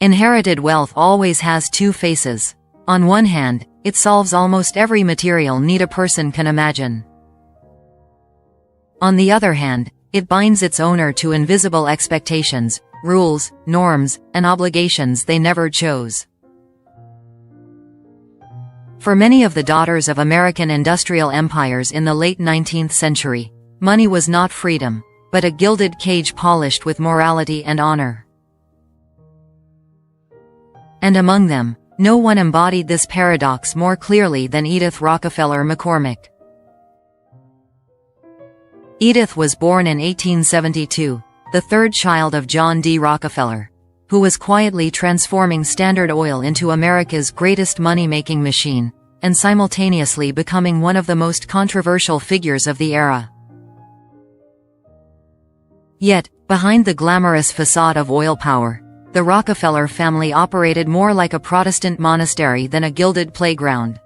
Inherited wealth always has two faces. On one hand, it solves almost every material need a person can imagine. On the other hand, it binds its owner to invisible expectations, rules, norms, and obligations they never chose. For many of the daughters of American industrial empires in the late 19th century, money was not freedom, but a gilded cage polished with morality and honor. And among them, no one embodied this paradox more clearly than Edith Rockefeller McCormick. Edith was born in 1872, the third child of John D. Rockefeller, who was quietly transforming Standard Oil into America's greatest money-making machine, and simultaneously becoming one of the most controversial figures of the era. Yet, behind the glamorous facade of oil power, the Rockefeller family operated more like a Protestant monastery than a gilded playground.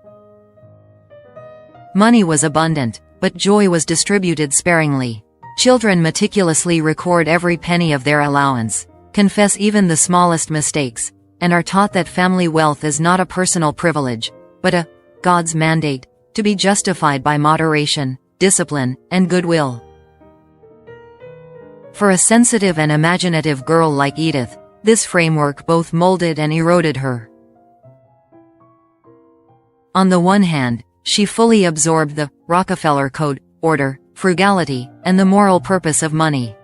Money was abundant, but joy was distributed sparingly. Children meticulously record every penny of their allowance, confess even the smallest mistakes, and are taught that family wealth is not a personal privilege, but a God's mandate, to be justified by moderation, discipline, and goodwill. For a sensitive and imaginative girl like Edith, this framework both molded and eroded her. On the one hand, she fully absorbed the Rockefeller Code, order, frugality, and the moral purpose of money.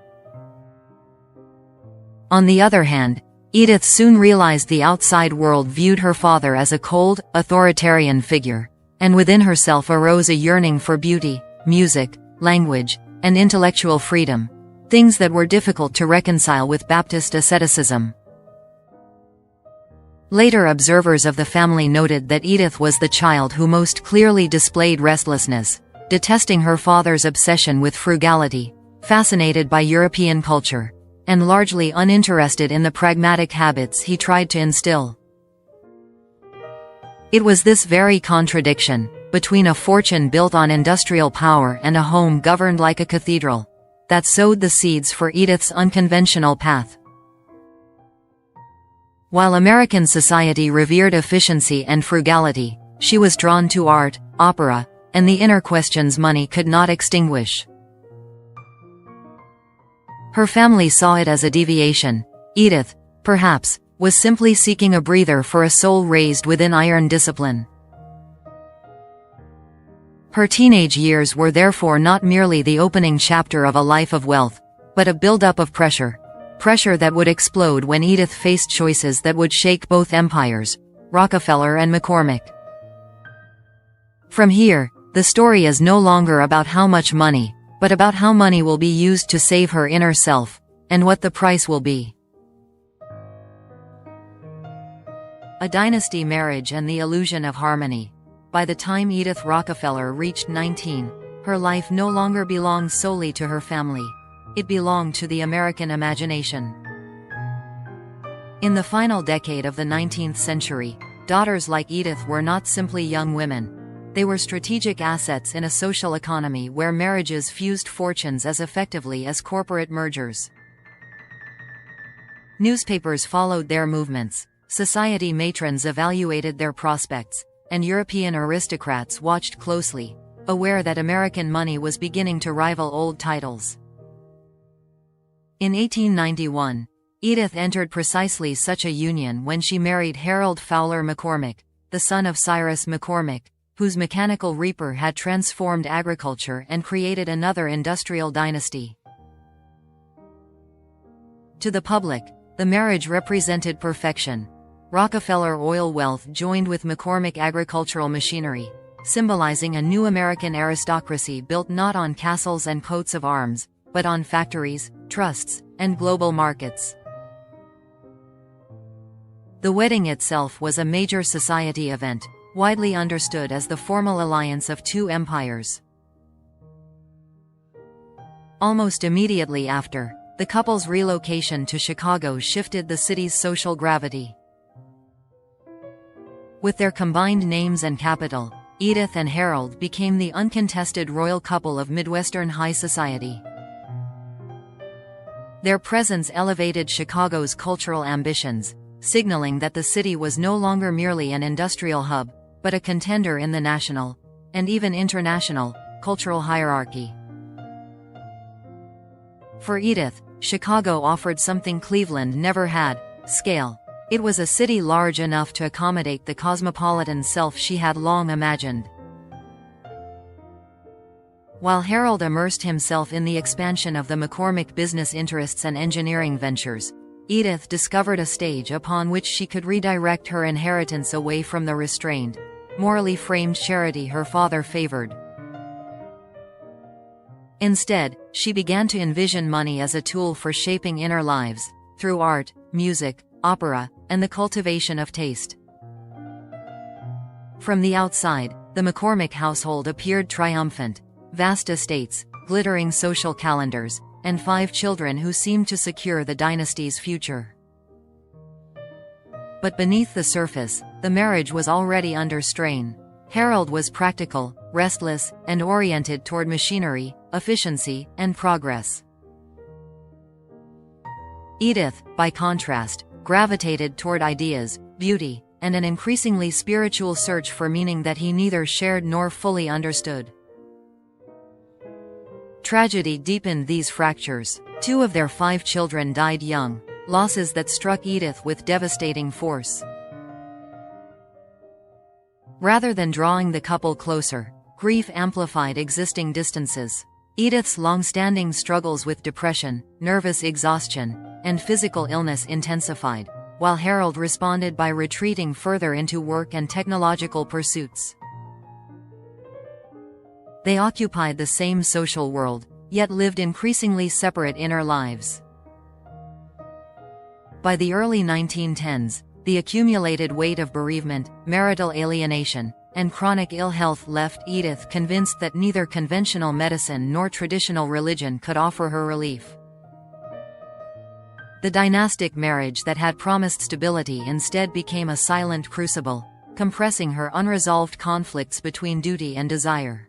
On the other hand, Edith soon realized the outside world viewed her father as a cold, authoritarian figure, and within herself arose a yearning for beauty, music, language, and intellectual freedom, things that were difficult to reconcile with Baptist asceticism. Later observers of the family noted that Edith was the child who most clearly displayed restlessness, detesting her father's obsession with frugality, fascinated by European culture, and largely uninterested in the pragmatic habits he tried to instill. It was this very contradiction, between a fortune built on industrial power and a home governed like a cathedral, that sowed the seeds for Edith's unconventional path. While American society revered efficiency and frugality, she was drawn to art, opera, and the inner questions money could not extinguish. Her family saw it as a deviation. Edith, perhaps, was simply seeking a breather for a soul raised within iron discipline. Her teenage years were therefore not merely the opening chapter of a life of wealth, but a buildup of pressure that would explode when Edith faced choices that would shake both empires, Rockefeller and McCormick. From here, the story is no longer about how much money, but about how money will be used to save her inner self, and what the price will be. A dynasty marriage and the illusion of harmony. By the time Edith Rockefeller reached 19, her life no longer belonged solely to her family. It belonged to the American imagination. In the final decade of the 19th century, daughters like Edith were not simply young women. They were strategic assets in a social economy where marriages fused fortunes as effectively as corporate mergers. Newspapers followed their movements, society matrons evaluated their prospects, and European aristocrats watched closely, aware that American money was beginning to rival old titles. In 1891, Edith entered precisely such a union when she married Harold Fowler McCormick, the son of Cyrus McCormick, whose mechanical reaper had transformed agriculture and created another industrial dynasty. To the public, the marriage represented perfection. Rockefeller oil wealth joined with McCormick agricultural machinery, symbolizing a new American aristocracy built not on castles and coats of arms, but on factories, trusts, and global markets. The wedding itself was a major society event, widely understood as the formal alliance of two empires. Almost immediately after, the couple's relocation to Chicago shifted the city's social gravity. With their combined names and capital, Edith and Harold became the uncontested royal couple of Midwestern high society. Their presence elevated Chicago's cultural ambitions, signaling that the city was no longer merely an industrial hub, but a contender in the national, and even international, cultural hierarchy. For Edith, Chicago offered something Cleveland never had: scale. It was a city large enough to accommodate the cosmopolitan self she had long imagined. While Harold immersed himself in the expansion of the McCormick business interests and engineering ventures, Edith discovered a stage upon which she could redirect her inheritance away from the restrained, morally framed charity her father favored. Instead, she began to envision money as a tool for shaping inner lives, through art, music, opera, and the cultivation of taste. From the outside, the McCormick household appeared triumphant: vast estates, glittering social calendars, and 5 children who seemed to secure the dynasty's future. But beneath the surface, the marriage was already under strain. Harold was practical, restless, and oriented toward machinery, efficiency, and progress. Edith, by contrast, gravitated toward ideas, beauty, and an increasingly spiritual search for meaning that he neither shared nor fully understood. Tragedy deepened these fractures. 2 of their 5 children died young, losses that struck Edith with devastating force. Rather than drawing the couple closer, grief amplified existing distances. Edith's long-standing struggles with depression, nervous exhaustion, and physical illness intensified, while Harold responded by retreating further into work and technological pursuits. They occupied the same social world, yet lived increasingly separate inner lives. By the early 1910s, the accumulated weight of bereavement, marital alienation, and chronic ill health left Edith convinced that neither conventional medicine nor traditional religion could offer her relief. The dynastic marriage that had promised stability instead became a silent crucible, compressing her unresolved conflicts between duty and desire.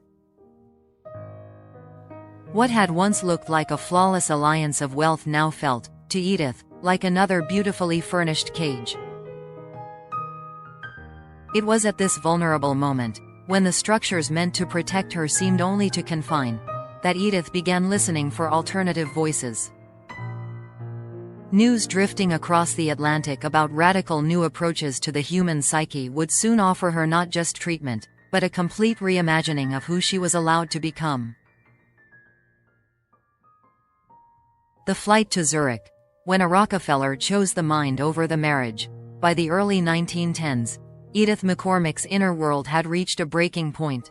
What had once looked like a flawless alliance of wealth now felt, to Edith, like another beautifully furnished cage. It was at this vulnerable moment, when the structures meant to protect her seemed only to confine, that Edith began listening for alternative voices. News drifting across the Atlantic about radical new approaches to the human psyche would soon offer her not just treatment, but a complete reimagining of who she was allowed to become. The flight to Zurich. When a Rockefeller chose the mind over the marriage. By the early 1910s, Edith McCormick's inner world had reached a breaking point.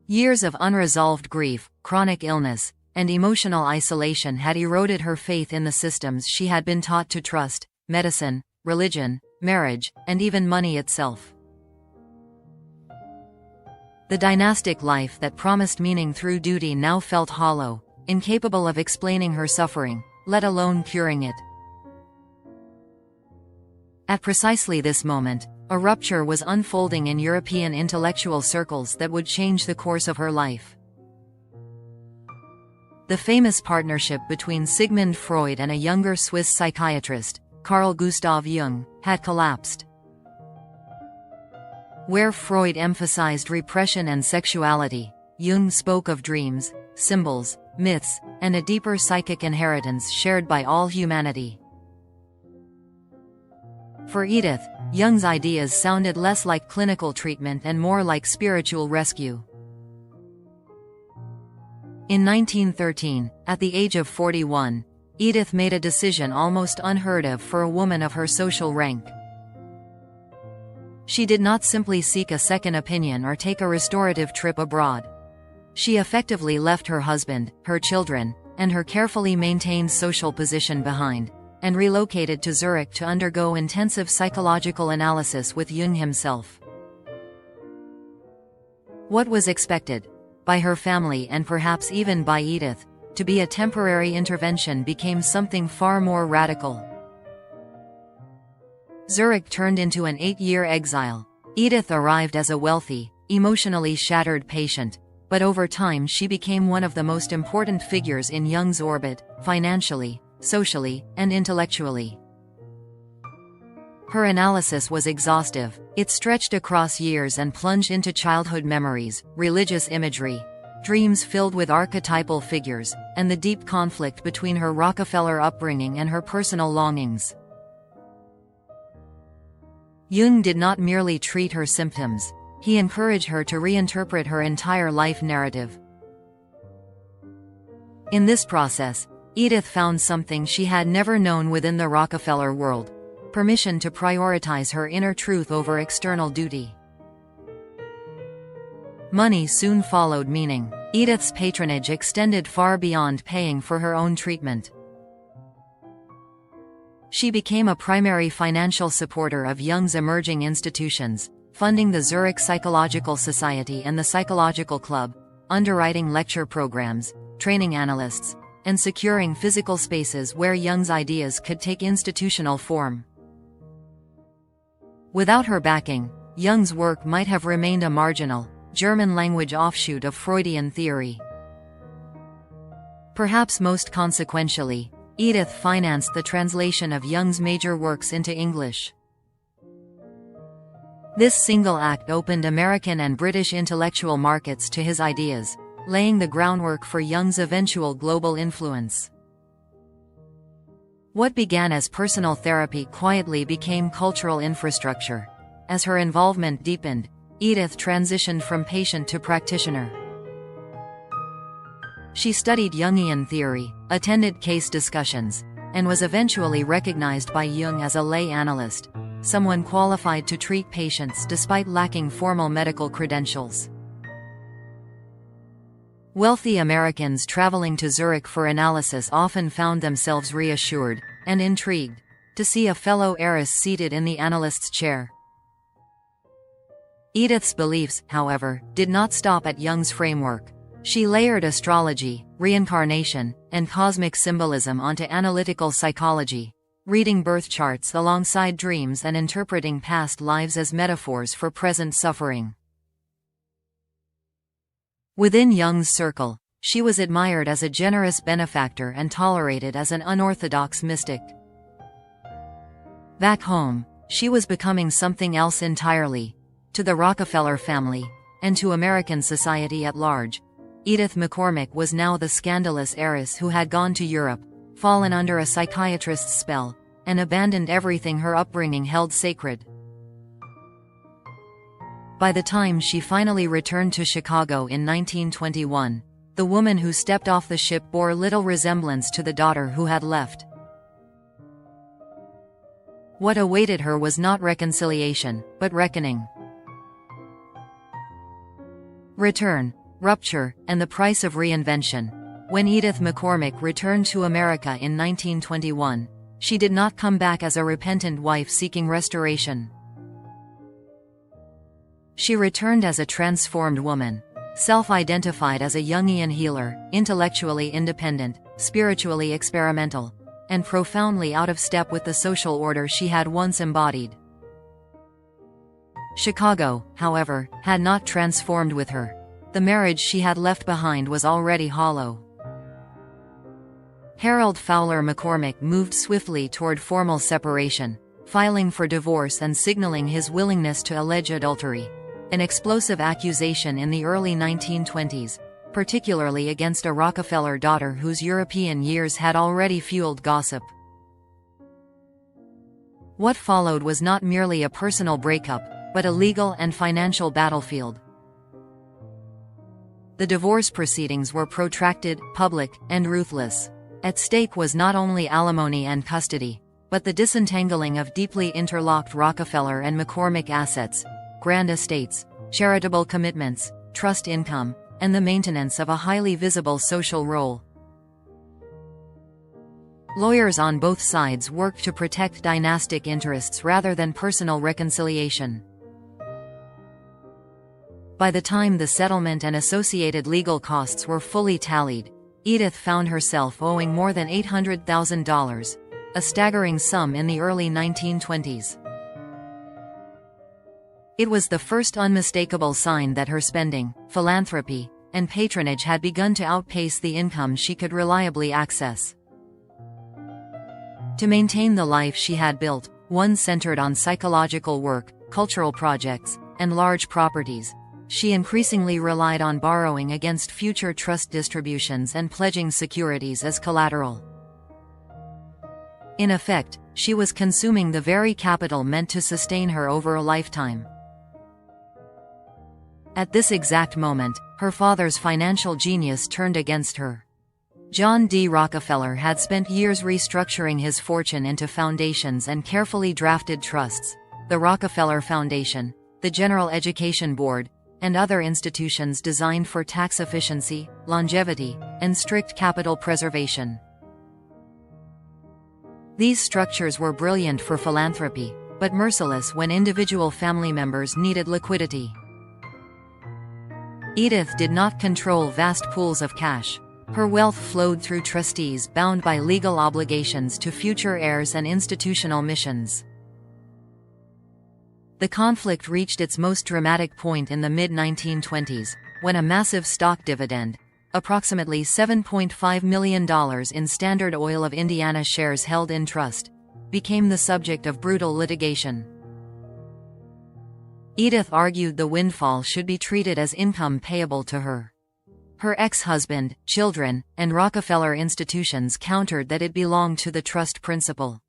Years of unresolved grief, chronic illness, and emotional isolation had eroded her faith in the systems she had been taught to trust: medicine, religion, marriage, and even money itself. The dynastic life that promised meaning through duty now felt hollow, incapable of explaining her suffering, let alone curing it. At precisely this moment, a rupture was unfolding in European intellectual circles that would change the course of her life. The famous partnership between Sigmund Freud and a younger Swiss psychiatrist, Carl Gustav Jung, had collapsed. Where Freud emphasized repression and sexuality, Jung spoke of dreams, symbols, myths, and a deeper psychic inheritance shared by all humanity. For Edith, Jung's ideas sounded less like clinical treatment and more like spiritual rescue. In 1913, at the age of 41, Edith made a decision almost unheard of for a woman of her social rank. She did not simply seek a second opinion or take a restorative trip abroad. She effectively left her husband, her children, and her carefully maintained social position behind, and relocated to Zurich to undergo intensive psychological analysis with Jung himself. What was expected, by her family and perhaps even by Edith, to be a temporary intervention became something far more radical. Zurich turned into an 8-year exile. Edith arrived as a wealthy, emotionally shattered patient, but over time she became one of the most important figures in Jung's orbit, financially, socially, and intellectually. Her analysis was exhaustive. It stretched across years and plunged into childhood memories, religious imagery, dreams filled with archetypal figures, and the deep conflict between her Rockefeller upbringing and her personal longings. Jung did not merely treat her symptoms. He encouraged her to reinterpret her entire life narrative. In this process, Edith found something she had never known within the Rockefeller world: permission to prioritize her inner truth over external duty. Money soon followed meaning. Edith's patronage extended far beyond paying for her own treatment. She became a primary financial supporter of Jung's emerging institutions, funding the Zurich Psychological Society and the Psychological Club, underwriting lecture programs, training analysts, and securing physical spaces where Jung's ideas could take institutional form. Without her backing, Jung's work might have remained a marginal, German-language offshoot of Freudian theory. Perhaps most consequentially, Edith financed the translation of Jung's major works into English. This single act opened American and British intellectual markets to his ideas, laying the groundwork for Jung's eventual global influence. What began as personal therapy quietly became cultural infrastructure. As her involvement deepened, Edith transitioned from patient to practitioner. She studied Jungian theory, attended case discussions, and was eventually recognized by Jung as a lay analyst, someone qualified to treat patients despite lacking formal medical credentials. Wealthy Americans traveling to Zurich for analysis often found themselves reassured, and intrigued, to see a fellow heiress seated in the analyst's chair. Edith's beliefs, however, did not stop at Jung's framework. She layered astrology, reincarnation, and cosmic symbolism onto analytical psychology, reading birth charts alongside dreams and interpreting past lives as metaphors for present suffering. Within Jung's circle, she was admired as a generous benefactor and tolerated as an unorthodox mystic. Back home, she was becoming something else entirely. To the Rockefeller family, and to American society at large, Edith McCormick was now the scandalous heiress who had gone to Europe, fallen under a psychiatrist's spell, and abandoned everything her upbringing held sacred. By the time she finally returned to Chicago in 1921, the woman who stepped off the ship bore little resemblance to the daughter who had left. What awaited her was not reconciliation, but reckoning. Return, rupture, and the price of reinvention. When Edith McCormick returned to America in 1921, she did not come back as a repentant wife seeking restoration. She returned as a transformed woman, self-identified as a Jungian healer, intellectually independent, spiritually experimental, and profoundly out of step with the social order she had once embodied. Chicago, however, had not transformed with her. The marriage she had left behind was already hollow. Harold Fowler McCormick moved swiftly toward formal separation, filing for divorce and signaling his willingness to allege adultery, an explosive accusation in the early 1920s, particularly against a Rockefeller daughter whose European years had already fueled gossip. What followed was not merely a personal breakup, but a legal and financial battlefield. The divorce proceedings were protracted, public, and ruthless. At stake was not only alimony and custody, but the disentangling of deeply interlocked Rockefeller and McCormick assets, grand estates, charitable commitments, trust income, and the maintenance of a highly visible social role. Lawyers on both sides worked to protect dynastic interests rather than personal reconciliation. By the time the settlement and associated legal costs were fully tallied, Edith found herself owing more than $800,000, a staggering sum in the early 1920s. It was the first unmistakable sign that her spending, philanthropy, and patronage had begun to outpace the income she could reliably access. To maintain the life she had built, one centered on psychological work, cultural projects, and large properties, she increasingly relied on borrowing against future trust distributions and pledging securities as collateral. In effect, she was consuming the very capital meant to sustain her over a lifetime. At this exact moment, her father's financial genius turned against her. John D. Rockefeller had spent years restructuring his fortune into foundations and carefully drafted trusts, the Rockefeller Foundation, the General Education Board, and other institutions designed for tax efficiency, longevity, and strict capital preservation. These structures were brilliant for philanthropy, but merciless when individual family members needed liquidity. Edith did not control vast pools of cash. Her wealth flowed through trustees bound by legal obligations to future heirs and institutional missions. The conflict reached its most dramatic point in the mid-1920s, when a massive stock dividend, approximately $7.5 million in Standard Oil of Indiana shares held in trust, became the subject of brutal litigation. Edith argued the windfall should be treated as income payable to her. Her ex-husband, children, and Rockefeller institutions countered that it belonged to the trust principal.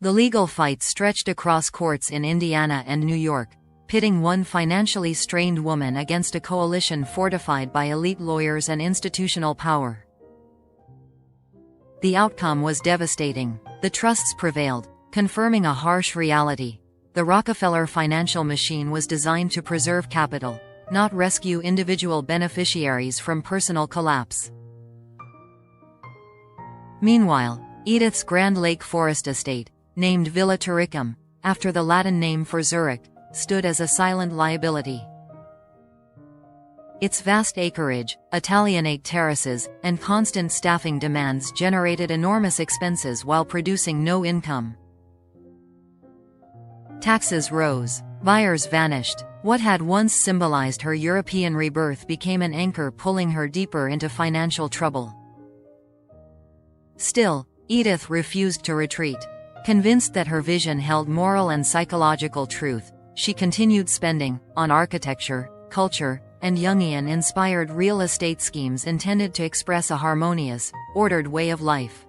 The legal fight stretched across courts in Indiana and New York, pitting one financially strained woman against a coalition fortified by elite lawyers and institutional power. The outcome was devastating. The trusts prevailed, confirming a harsh reality. The Rockefeller financial machine was designed to preserve capital, not rescue individual beneficiaries from personal collapse. Meanwhile, Edith's Grand Lake Forest estate, named Villa Turicum, after the Latin name for Zurich, stood as a silent liability. Its vast acreage, Italianate terraces, and constant staffing demands generated enormous expenses while producing no income. Taxes rose. Buyers vanished. What had once symbolized her European rebirth became an anchor pulling her deeper into financial trouble. Still, Edith refused to retreat. Convinced that her vision held moral and psychological truth, she continued spending on architecture, culture, and Jungian-inspired real estate schemes intended to express a harmonious, ordered way of life.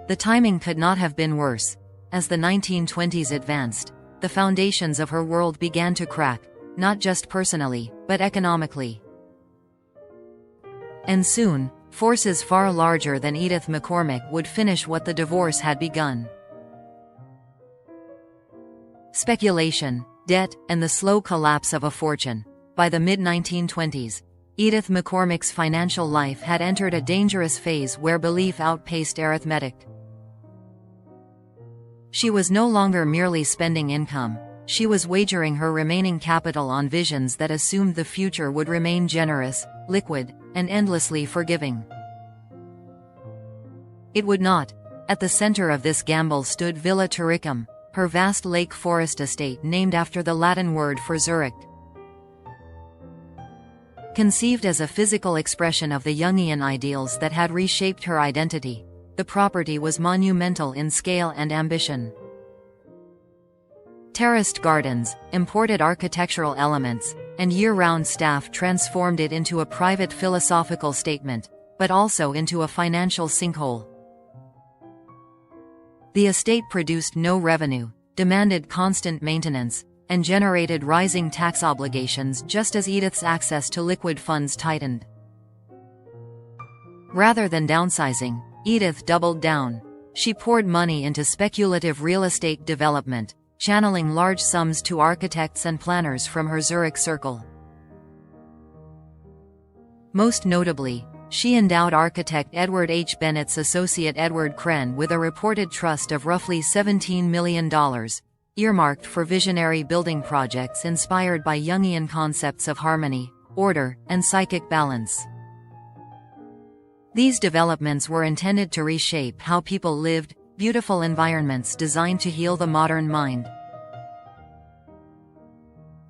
The timing could not have been worse. As the 1920s advanced, the foundations of her world began to crack, not just personally, but economically. And soon, forces far larger than Edith McCormick would finish what the divorce had begun. Speculation, debt, and the slow collapse of a fortune. By the mid-1920s, Edith McCormick's financial life had entered a dangerous phase where belief outpaced arithmetic. She was no longer merely spending income, she was wagering her remaining capital on visions that assumed the future would remain generous, liquid, and endlessly forgiving. It would not. At the center of this gamble stood Villa Turicum, her vast lake forest estate named after the Latin word for Zurich. Conceived as a physical expression of the Jungian ideals that had reshaped her identity, the property was monumental in scale and ambition. Terraced gardens, imported architectural elements, and year-round staff transformed it into a private philosophical statement, but also into a financial sinkhole. The estate produced no revenue, demanded constant maintenance, and generated rising tax obligations just as Edith's access to liquid funds tightened. Rather than downsizing, Edith doubled down. She poured money into speculative real estate development, channeling large sums to architects and planners from her Zurich circle. Most notably, she endowed architect Edward H. Bennett's associate Edward Kren with a reported trust of roughly $17 million, earmarked for visionary building projects inspired by Jungian concepts of harmony, order, and psychic balance. These developments were intended to reshape how people lived, beautiful environments designed to heal the modern mind.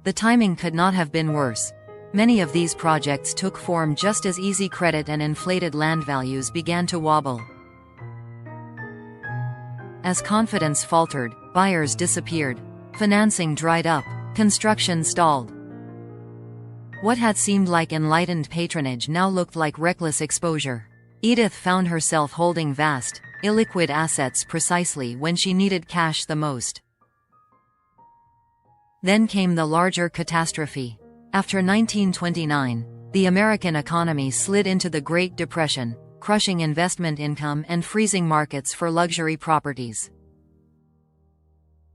The timing could not have been worse. Many of these projects took form just as easy credit and inflated land values began to wobble. As confidence faltered, buyers disappeared. Financing dried up. Construction stalled. What had seemed like enlightened patronage now looked like reckless exposure. Edith found herself holding vast, illiquid assets precisely when she needed cash the most. Then came the larger catastrophe. After 1929, the American economy slid into the Great Depression, crushing investment income and freezing markets for luxury properties.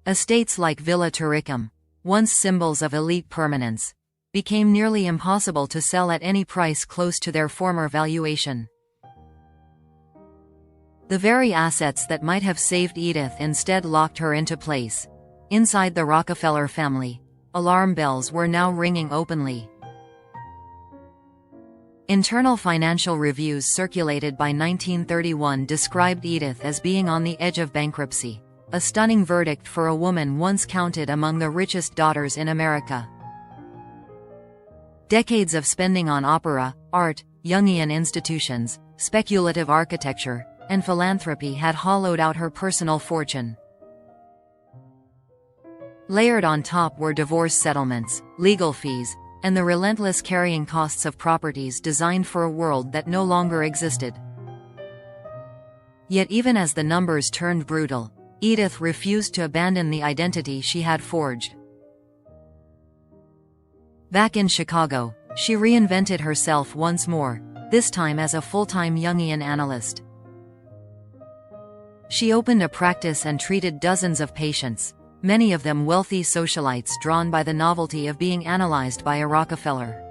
Estates like Villa Turicum, once symbols of elite permanence, became nearly impossible to sell at any price close to their former valuation. The very assets that might have saved Edith instead locked her into place. Inside the Rockefeller family, alarm bells were now ringing openly. Internal financial reviews circulated by 1931 described Edith as being on the edge of bankruptcy, a stunning verdict for a woman once counted among the richest daughters in America. Decades of spending on opera, art, Jungian institutions, speculative architecture, and philanthropy had hollowed out her personal fortune. Layered on top were divorce settlements, legal fees, and the relentless carrying costs of properties designed for a world that no longer existed. Yet even as the numbers turned brutal, Edith refused to abandon the identity she had forged. Back in Chicago, she reinvented herself once more, this time as a full-time Jungian analyst. She opened a practice and treated dozens of patients, many of them wealthy socialites drawn by the novelty of being analyzed by a Rockefeller.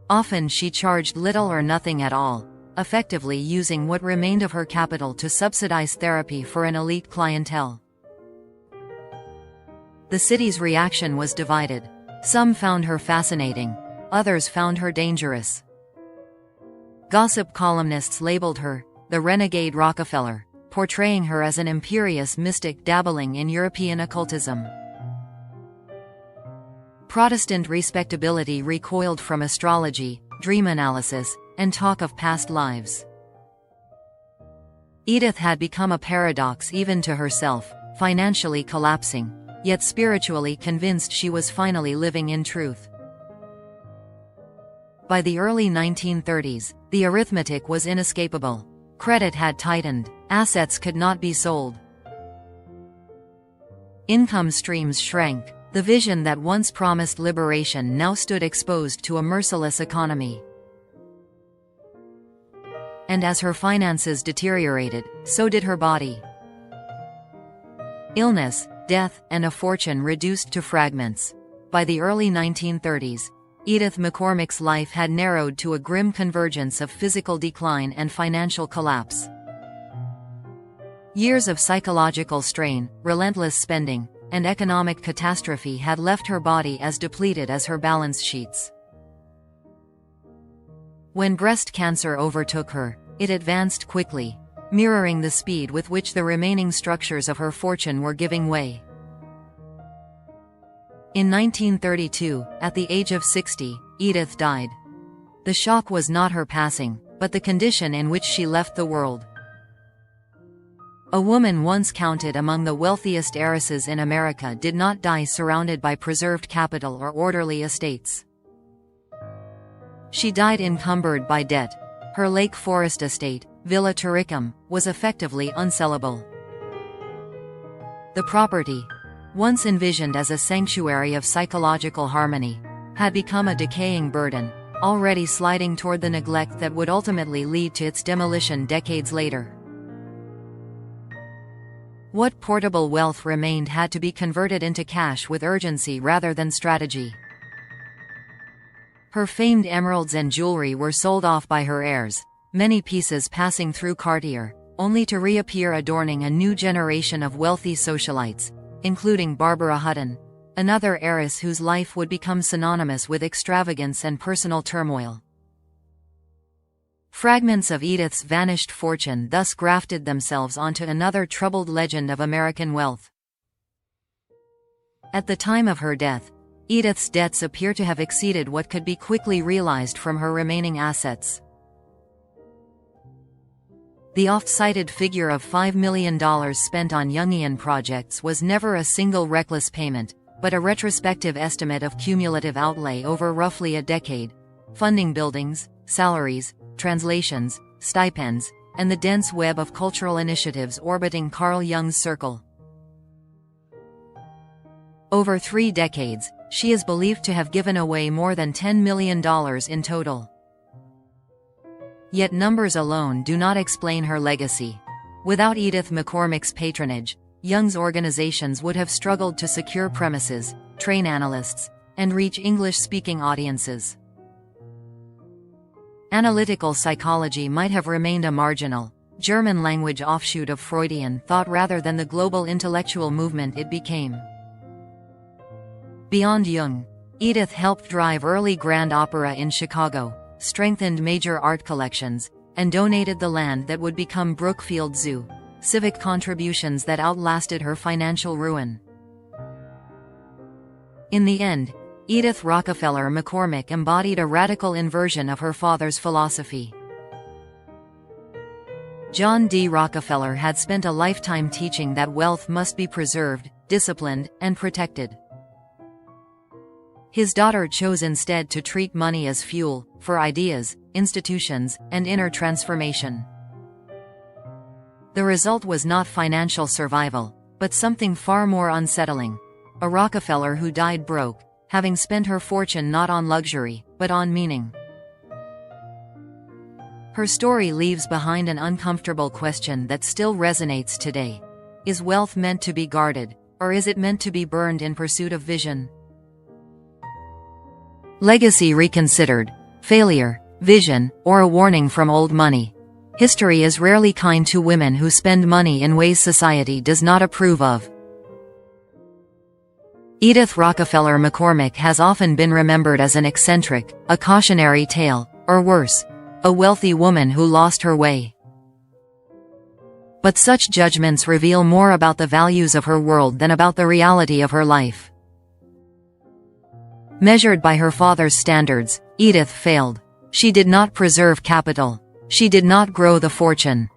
Often she charged little or nothing at all, effectively using what remained of her capital to subsidize therapy for an elite clientele. The city's reaction was divided. Some found her fascinating, others found her dangerous. Gossip columnists labeled her the renegade Rockefeller, portraying her as an imperious mystic dabbling in European occultism. Protestant respectability recoiled from astrology, dream analysis, and talk of past lives. Edith had become a paradox even to herself, financially collapsing, yet spiritually convinced she was finally living in truth. By the early 1930s, the arithmetic was inescapable. Credit had tightened, assets could not be sold. Income streams shrank, the vision that once promised liberation now stood exposed to a merciless economy. And as her finances deteriorated, so did her body. Illness, death, and a fortune reduced to fragments. By the early 1930s, Edith McCormick's life had narrowed to a grim convergence of physical decline and financial collapse. Years of psychological strain, relentless spending, and economic catastrophe had left her body as depleted as her balance sheets. When breast cancer overtook her, it advanced quickly, mirroring the speed with which the remaining structures of her fortune were giving way. In 1932, at the age of 60, Edith died. The shock was not her passing, but the condition in which she left the world. A woman once counted among the wealthiest heiresses in America did not die surrounded by preserved capital or orderly estates. She died encumbered by debt. Her Lake Forest estate, Villa Turicum, was effectively unsellable. The property, once envisioned as a sanctuary of psychological harmony, had become a decaying burden, already sliding toward the neglect that would ultimately lead to its demolition decades later. What portable wealth remained had to be converted into cash with urgency rather than strategy. Her famed emeralds and jewelry were sold off by her heirs, many pieces passing through Cartier, only to reappear adorning a new generation of wealthy socialites, including Barbara Hutton, another heiress whose life would become synonymous with extravagance and personal turmoil. Fragments of Edith's vanished fortune thus grafted themselves onto another troubled legend of American wealth. At the time of her death, Edith's debts appear to have exceeded what could be quickly realized from her remaining assets. The oft-cited figure of $5 million spent on Jungian projects was never a single reckless payment, but a retrospective estimate of cumulative outlay over roughly a decade, funding buildings, salaries, translations, stipends, and the dense web of cultural initiatives orbiting Carl Jung's circle. Over 3 decades, she is believed to have given away more than $10 million in total. Yet numbers alone do not explain her legacy. Without Edith McCormick's patronage, Jung's organizations would have struggled to secure premises, train analysts, and reach English-speaking audiences. Analytical psychology might have remained a marginal, German-language offshoot of Freudian thought rather than the global intellectual movement it became. Beyond Jung, Edith helped drive early grand opera in Chicago, strengthened major art collections, and donated the land that would become Brookfield Zoo, civic contributions that outlasted her financial ruin. In the end, Edith Rockefeller McCormick embodied a radical inversion of her father's philosophy. John D. Rockefeller had spent a lifetime teaching that wealth must be preserved, disciplined, and protected. His daughter chose instead to treat money as fuel for ideas, institutions, and inner transformation. The result was not financial survival, but something far more unsettling: a Rockefeller who died broke, having spent her fortune not on luxury, but on meaning. Her story leaves behind an uncomfortable question that still resonates today. Is wealth meant to be guarded, or is it meant to be burned in pursuit of vision? Legacy reconsidered, failure, vision, or a warning from old money. History is rarely kind to women who spend money in ways society does not approve of. Edith Rockefeller McCormick has often been remembered as an eccentric, a cautionary tale, or worse, a wealthy woman who lost her way. But such judgments reveal more about the values of her world than about the reality of her life. Measured by her father's standards, Edith failed. She did not preserve capital. She did not grow the fortune.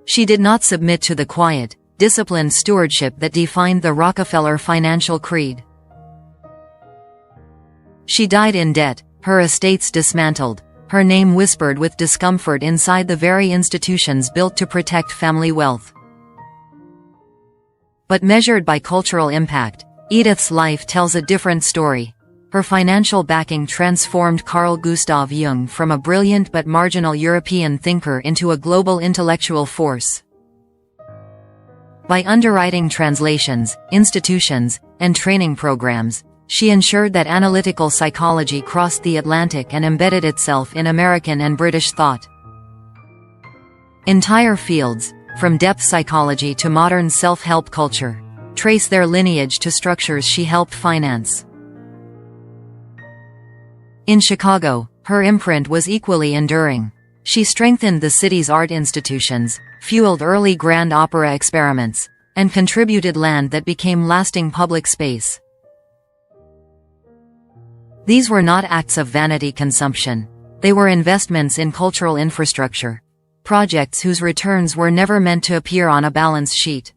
She did not submit to the quiet, disciplined stewardship that defined the Rockefeller financial creed. She died in debt, her estates dismantled, her name whispered with discomfort inside the very institutions built to protect family wealth. But measured by cultural impact, Edith's life tells a different story. Her financial backing transformed Carl Gustav Jung from a brilliant but marginal European thinker into a global intellectual force. By underwriting translations, institutions, and training programs, she ensured that analytical psychology crossed the Atlantic and embedded itself in American and British thought. Entire fields, from depth psychology to modern self-help culture, trace their lineage to structures she helped finance. In Chicago, her imprint was equally enduring. She strengthened the city's art institutions, fueled early grand opera experiments, and contributed land that became lasting public space. These were not acts of vanity consumption. They were investments in cultural infrastructure, projects whose returns were never meant to appear on a balance sheet.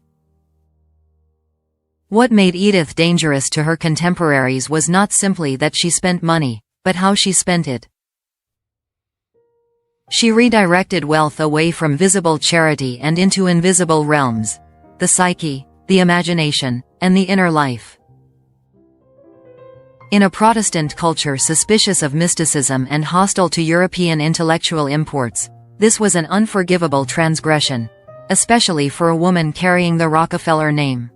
What made Edith dangerous to her contemporaries was not simply that she spent money, but how she spent it. She redirected wealth away from visible charity and into invisible realms: the psyche, the imagination, and the inner life. In a Protestant culture suspicious of mysticism and hostile to European intellectual imports, this was an unforgivable transgression, especially for a woman carrying the Rockefeller name.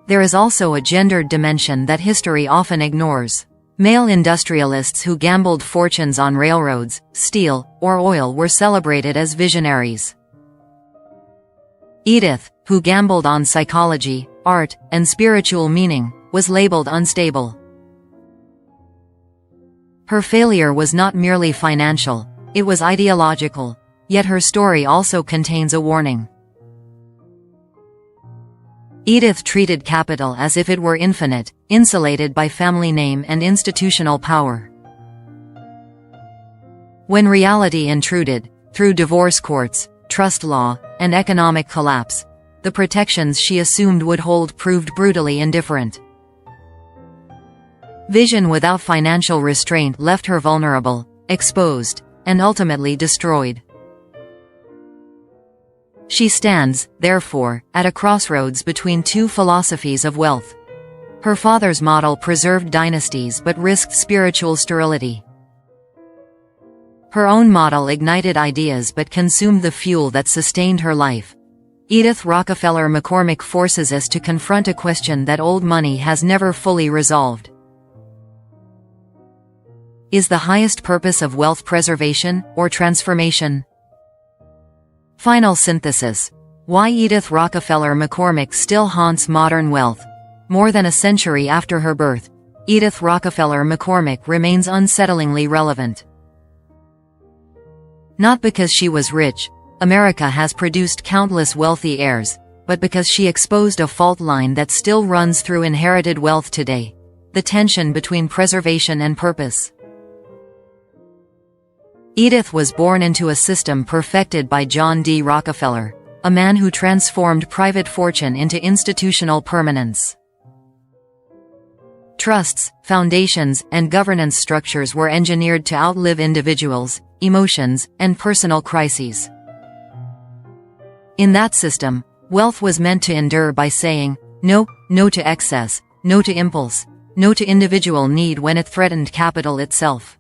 There is also a gendered dimension that history often ignores. Male industrialists who gambled fortunes on railroads, steel, or oil were celebrated as visionaries. Edith, who gambled on psychology, art, and spiritual meaning, was labeled unstable. Her failure was not merely financial, it was ideological, yet her story also contains a warning. Edith treated capital as if it were infinite, insulated by family name and institutional power. When reality intruded, through divorce courts, trust law, and economic collapse, the protections she assumed would hold proved brutally indifferent. Vision without financial restraint left her vulnerable, exposed, and ultimately destroyed. She stands, therefore, at a crossroads between two philosophies of wealth. Her father's model preserved dynasties but risked spiritual sterility. Her own model ignited ideas but consumed the fuel that sustained her life. Edith Rockefeller McCormick forces us to confront a question that old money has never fully resolved. Is the highest purpose of wealth preservation or transformation? Final synthesis. Why Edith Rockefeller McCormick still haunts modern wealth. More than a century after her birth, Edith Rockefeller McCormick remains unsettlingly relevant. Not because she was rich, America has produced countless wealthy heirs, but because she exposed a fault line that still runs through inherited wealth today: the tension between preservation and purpose. Edith was born into a system perfected by John D. Rockefeller, a man who transformed private fortune into institutional permanence. Trusts, foundations, and governance structures were engineered to outlive individuals, emotions, and personal crises. In that system, wealth was meant to endure by saying, no, no to excess, no to impulse, no to individual need when it threatened capital itself.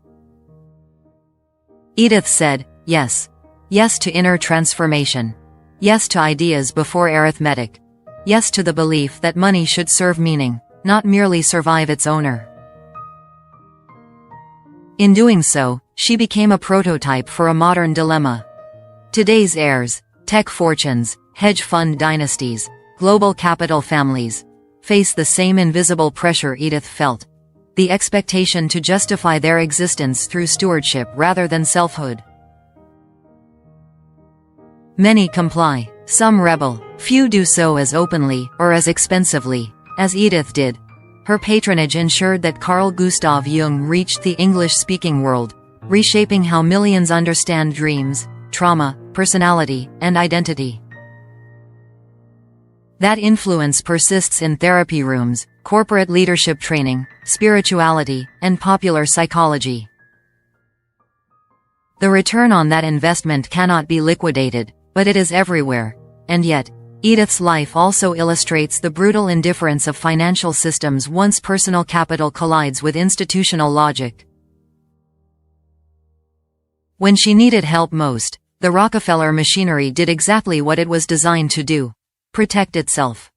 Edith said, yes. Yes to inner transformation. Yes to ideas before arithmetic. Yes to the belief that money should serve meaning, not merely survive its owner. In doing so, she became a prototype for a modern dilemma. Today's heirs, tech fortunes, hedge fund dynasties, global capital families, face the same invisible pressure Edith felt: the expectation to justify their existence through stewardship rather than selfhood. Many comply, some rebel, few do so as openly or as expensively as Edith did. Her patronage ensured that Carl Gustav Jung reached the English-speaking world, reshaping how millions understand dreams, trauma, personality, and identity. That influence persists in therapy rooms, corporate leadership training, spirituality, and popular psychology. The return on that investment cannot be liquidated, but it is everywhere. And yet, Edith's life also illustrates the brutal indifference of financial systems once personal capital collides with institutional logic. When she needed help most, the Rockefeller machinery did exactly what it was designed to do: protect itself.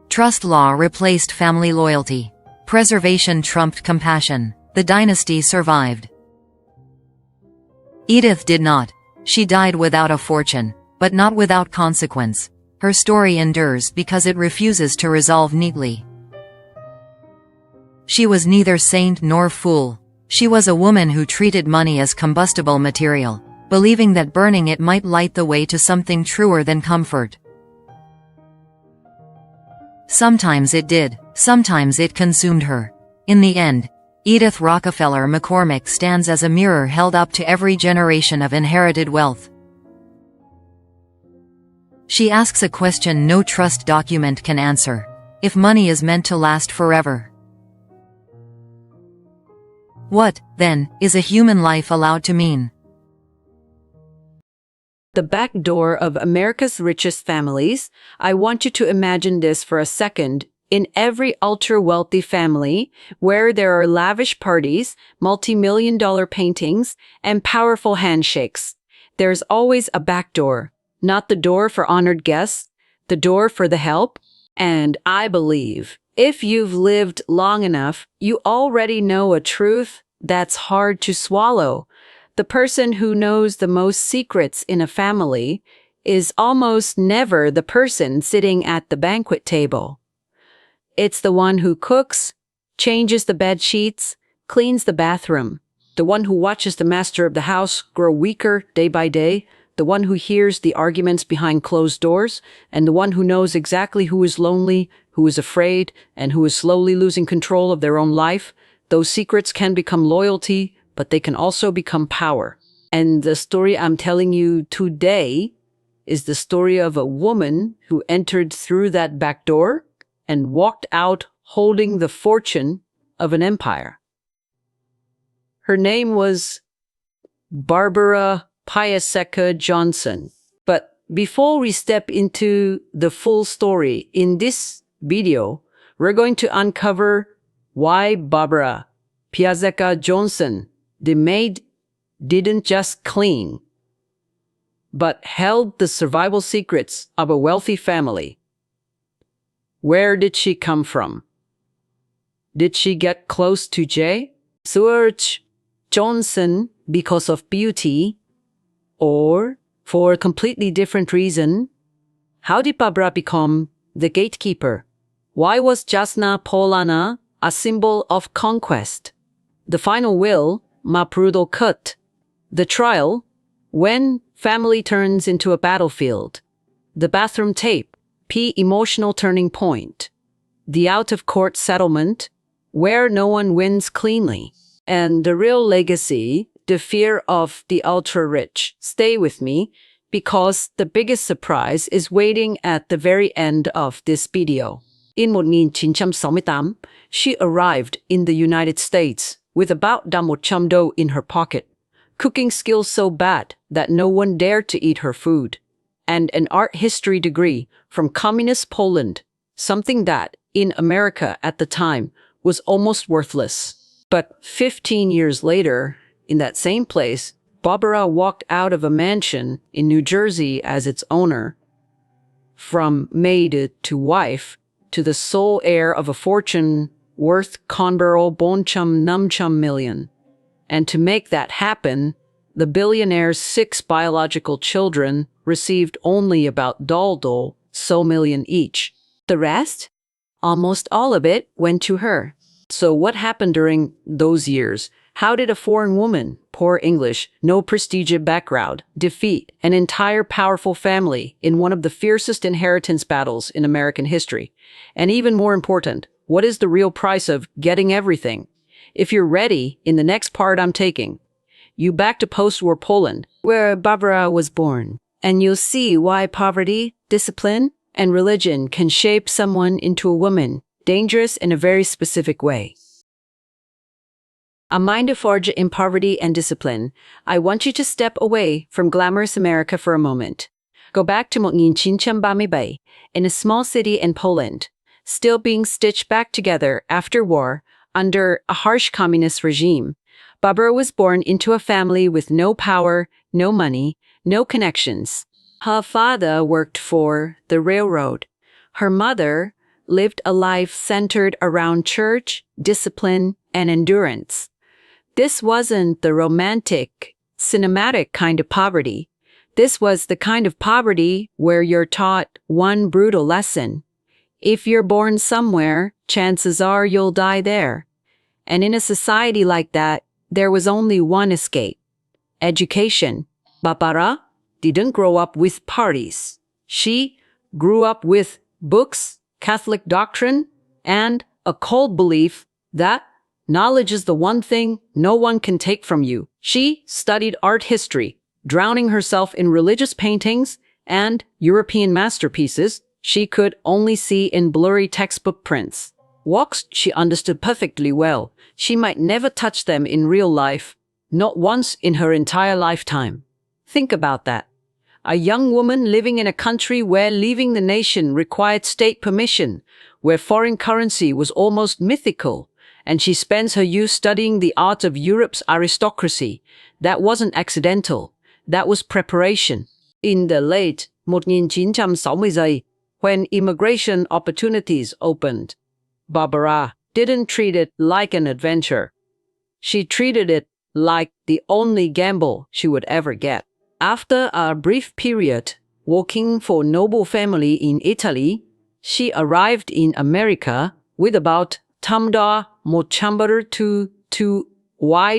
Trust law replaced family loyalty. Preservation trumped compassion. The dynasty survived. Edith did not. She died without a fortune, but not without consequence. Her story endures because it refuses to resolve neatly. She was neither saint nor fool. She was a woman who treated money as combustible material, believing that burning it might light the way to something truer than comfort. Sometimes it did, sometimes it consumed her. In the end, Edith Rockefeller McCormick stands as a mirror held up to every generation of inherited wealth. She asks a question no trust document can answer: if money is meant to last forever, what, then, is a human life allowed to mean? The back door of America's richest families. I want you to imagine this for a second. In every ultra-wealthy family, where there are lavish parties, multi-million-dollar paintings, and powerful handshakes, there's always a back door. Not the door for honored guests, the door for the help. And I believe, if you've lived long enough, you already know a truth that's hard to swallow. The person who knows the most secrets in a family is almost never the person sitting at the banquet table. It's the one who cooks, changes the bed sheets, cleans the bathroom, the one who watches the master of the house grow weaker day by day, the one who hears the arguments behind closed doors, and the one who knows exactly who is lonely, who is afraid, and who is slowly losing control of their own life. Those secrets can become loyalty, but they can also become power. And the story I'm telling you today is the story of a woman who entered through that back door and walked out holding the fortune of an empire. Her name was Barbara Piasecka Johnson. But before we step into the full story in this video, we're going to uncover why Barbara Piasecka Johnson, the maid, didn't just clean, but held the survival secrets of a wealthy family. Where did she come from? Did she get close to George Johnson because of beauty, or for a completely different reason? How did Barbara become the gatekeeper? Why was Jasna Polana a symbol of conquest? The final will, Maprudo Cut. The trial, when family turns into a battlefield. The bathroom tape, P emotional turning point. The out-of-court settlement, where no one wins cleanly. And the real legacy, the fear of the ultra-rich. Stay with me, because the biggest surprise is waiting at the very end of this video. In 1968, she arrived in the United States with about $100 in her pocket, cooking skills so bad that no one dared to eat her food, and an art history degree from communist Poland, something that, in America at the time, was almost worthless. But 15 years later, in that same place, Barbara walked out of a mansion in New Jersey as its owner. From maid to wife, to the sole heir of a fortune worth Conborough Bonchum Numchum million. And to make that happen, the billionaire's 6 biological children received only about so million each. The rest? Almost all of it went to her. So what happened during those years? How did a foreign woman, poor English, no prestige background, defeat an entire powerful family in one of the fiercest inheritance battles in American history? And even more important, what is the real price of getting everything? If you're ready, in the next part I'm taking you back to post-war Poland, where Barbara was born, and you'll see why poverty, discipline, and religion can shape someone into a woman, dangerous in a very specific way. A mind forged in poverty and discipline. I want you to step away from glamorous America for a moment. Go back to 1938, in a small city in Poland, still being stitched back together after war under a harsh communist regime. Barbara was born into a family with no power, no money, no connections. Her father worked for the railroad. Her mother lived a life centered around church, discipline, and endurance. This wasn't the romantic, cinematic kind of poverty. This was the kind of poverty where you're taught one brutal lesson. If you're born somewhere, chances are you'll die there. And in a society like that, there was only one escape: education. Barbara didn't grow up with parties. She grew up with books, Catholic doctrine, and a cold belief that knowledge is the one thing no one can take from you. She studied art history, drowning herself in religious paintings and European masterpieces she could only see in blurry textbook prints. Walks she understood perfectly well. She might never touch them in real life, not once in her entire lifetime. Think about that. A young woman living in a country where leaving the nation required state permission, where foreign currency was almost mythical, and she spends her youth studying the art of Europe's aristocracy. That wasn't accidental. That was preparation. In the late 1960s, when immigration opportunities opened, Barbara didn't treat it like an adventure. She treated it like the only gamble she would ever get. After a brief period working for a noble family in Italy, she arrived in America with about Tamda Mochamber to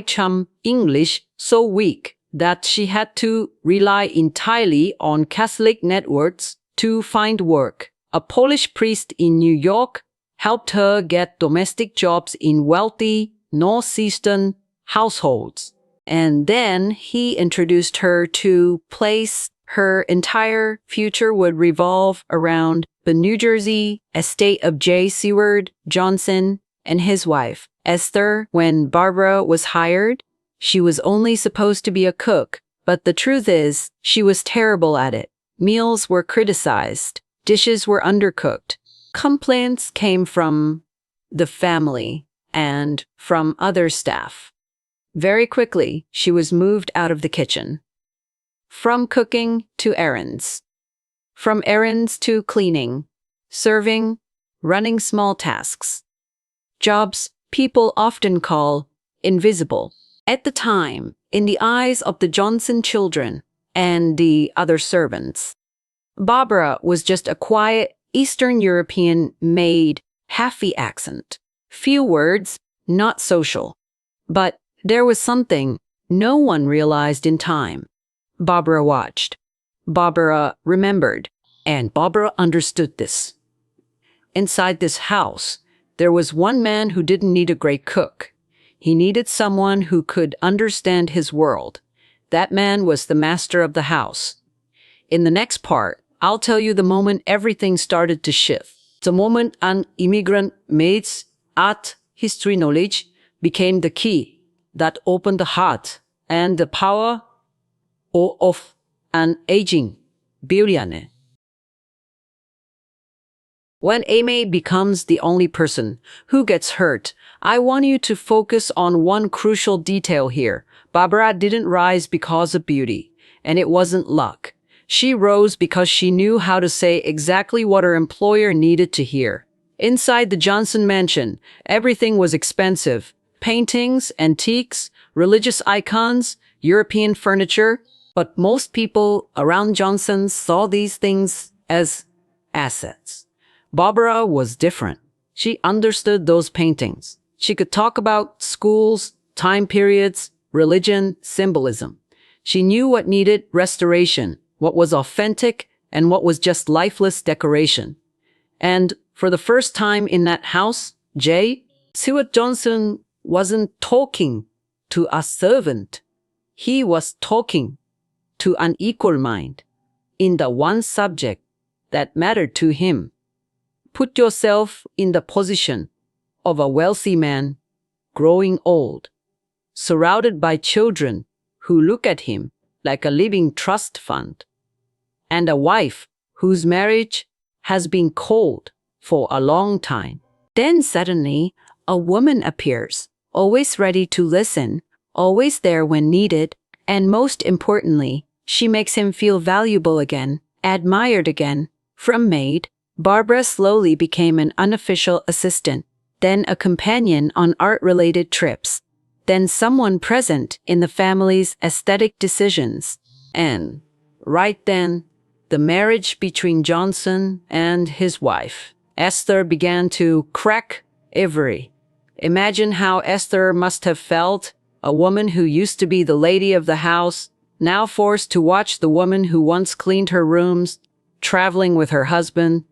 Chum English so weak that she had to rely entirely on Catholic networks to find work. A Polish priest in New York helped her get domestic jobs in wealthy northeastern households. And then he introduced her to place her entire future would revolve around the New Jersey estate of J. Seward Johnson and his wife, Esther. When Barbara was hired, she was only supposed to be a cook, but the truth is, she was terrible at it. Meals were criticized, dishes were undercooked. Complaints came from the family and from other staff. Very quickly, she was moved out of the kitchen. From cooking to errands. From errands to cleaning, serving, running small tasks. Jobs people often call invisible. At the time, in the eyes of the Johnson children and the other servants, Barbara was just a quiet Eastern European maid, half-the accent. Few words, not social. But there was something no one realized in time. Barbara watched. Barbara remembered. And Barbara understood this. Inside this house, there was one man who didn't need a great cook. He needed someone who could understand his world. That man was the master of the house. In the next part, I'll tell you the moment everything started to shift. The moment an immigrant maid's art history knowledge became the key that opened the heart and the power of an aging billionaire. When Amy becomes the only person who gets hurt, I want you to focus on one crucial detail here. Barbara didn't rise because of beauty, and it wasn't luck. She rose because she knew how to say exactly what her employer needed to hear. Inside the Johnson mansion, everything was expensive. Paintings, antiques, religious icons, European furniture. But most people around Johnson saw these things as assets. Barbara was different. She understood those paintings. She could talk about schools, time periods, religion, symbolism. She knew what needed restoration, what was authentic, and what was just lifeless decoration. And for the first time in that house, J. Seward Johnson wasn't talking to a servant. He was talking to an equal mind in the one subject that mattered to him. Put yourself in the position of a wealthy man growing old, surrounded by children who look at him like a living trust fund, and a wife whose marriage has been cold for a long time. Then suddenly, a woman appears, always ready to listen, always there when needed, and most importantly, she makes him feel valuable again, admired again. From maid, Barbara slowly became an unofficial assistant, then a companion on art-related trips, then someone present in the family's aesthetic decisions. And right then, the marriage between Johnson and his wife, Esther, began to crack ivory. Imagine how Esther must have felt, a woman who used to be the lady of the house, now forced to watch the woman who once cleaned her rooms, traveling with her husband,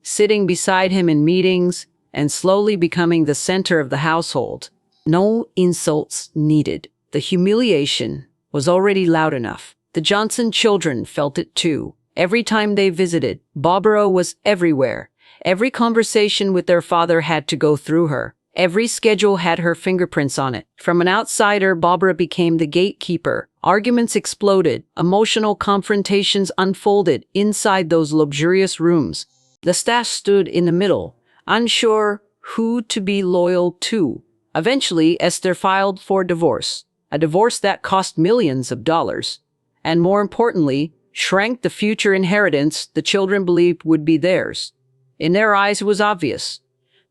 sitting beside him in meetings, and slowly becoming the center of the household. No insults needed. The humiliation was already loud enough. The Johnson children felt it too. Every time they visited, Barbara was everywhere. Every conversation with their father had to go through her. Every schedule had her fingerprints on it. From an outsider, Barbara became the gatekeeper. Arguments exploded. Emotional confrontations unfolded inside those luxurious rooms. The staff stood in the middle, unsure who to be loyal to. Eventually, Esther filed for divorce, a divorce that cost millions of dollars, and more importantly, shrank the future inheritance the children believed would be theirs. In their eyes, it was obvious.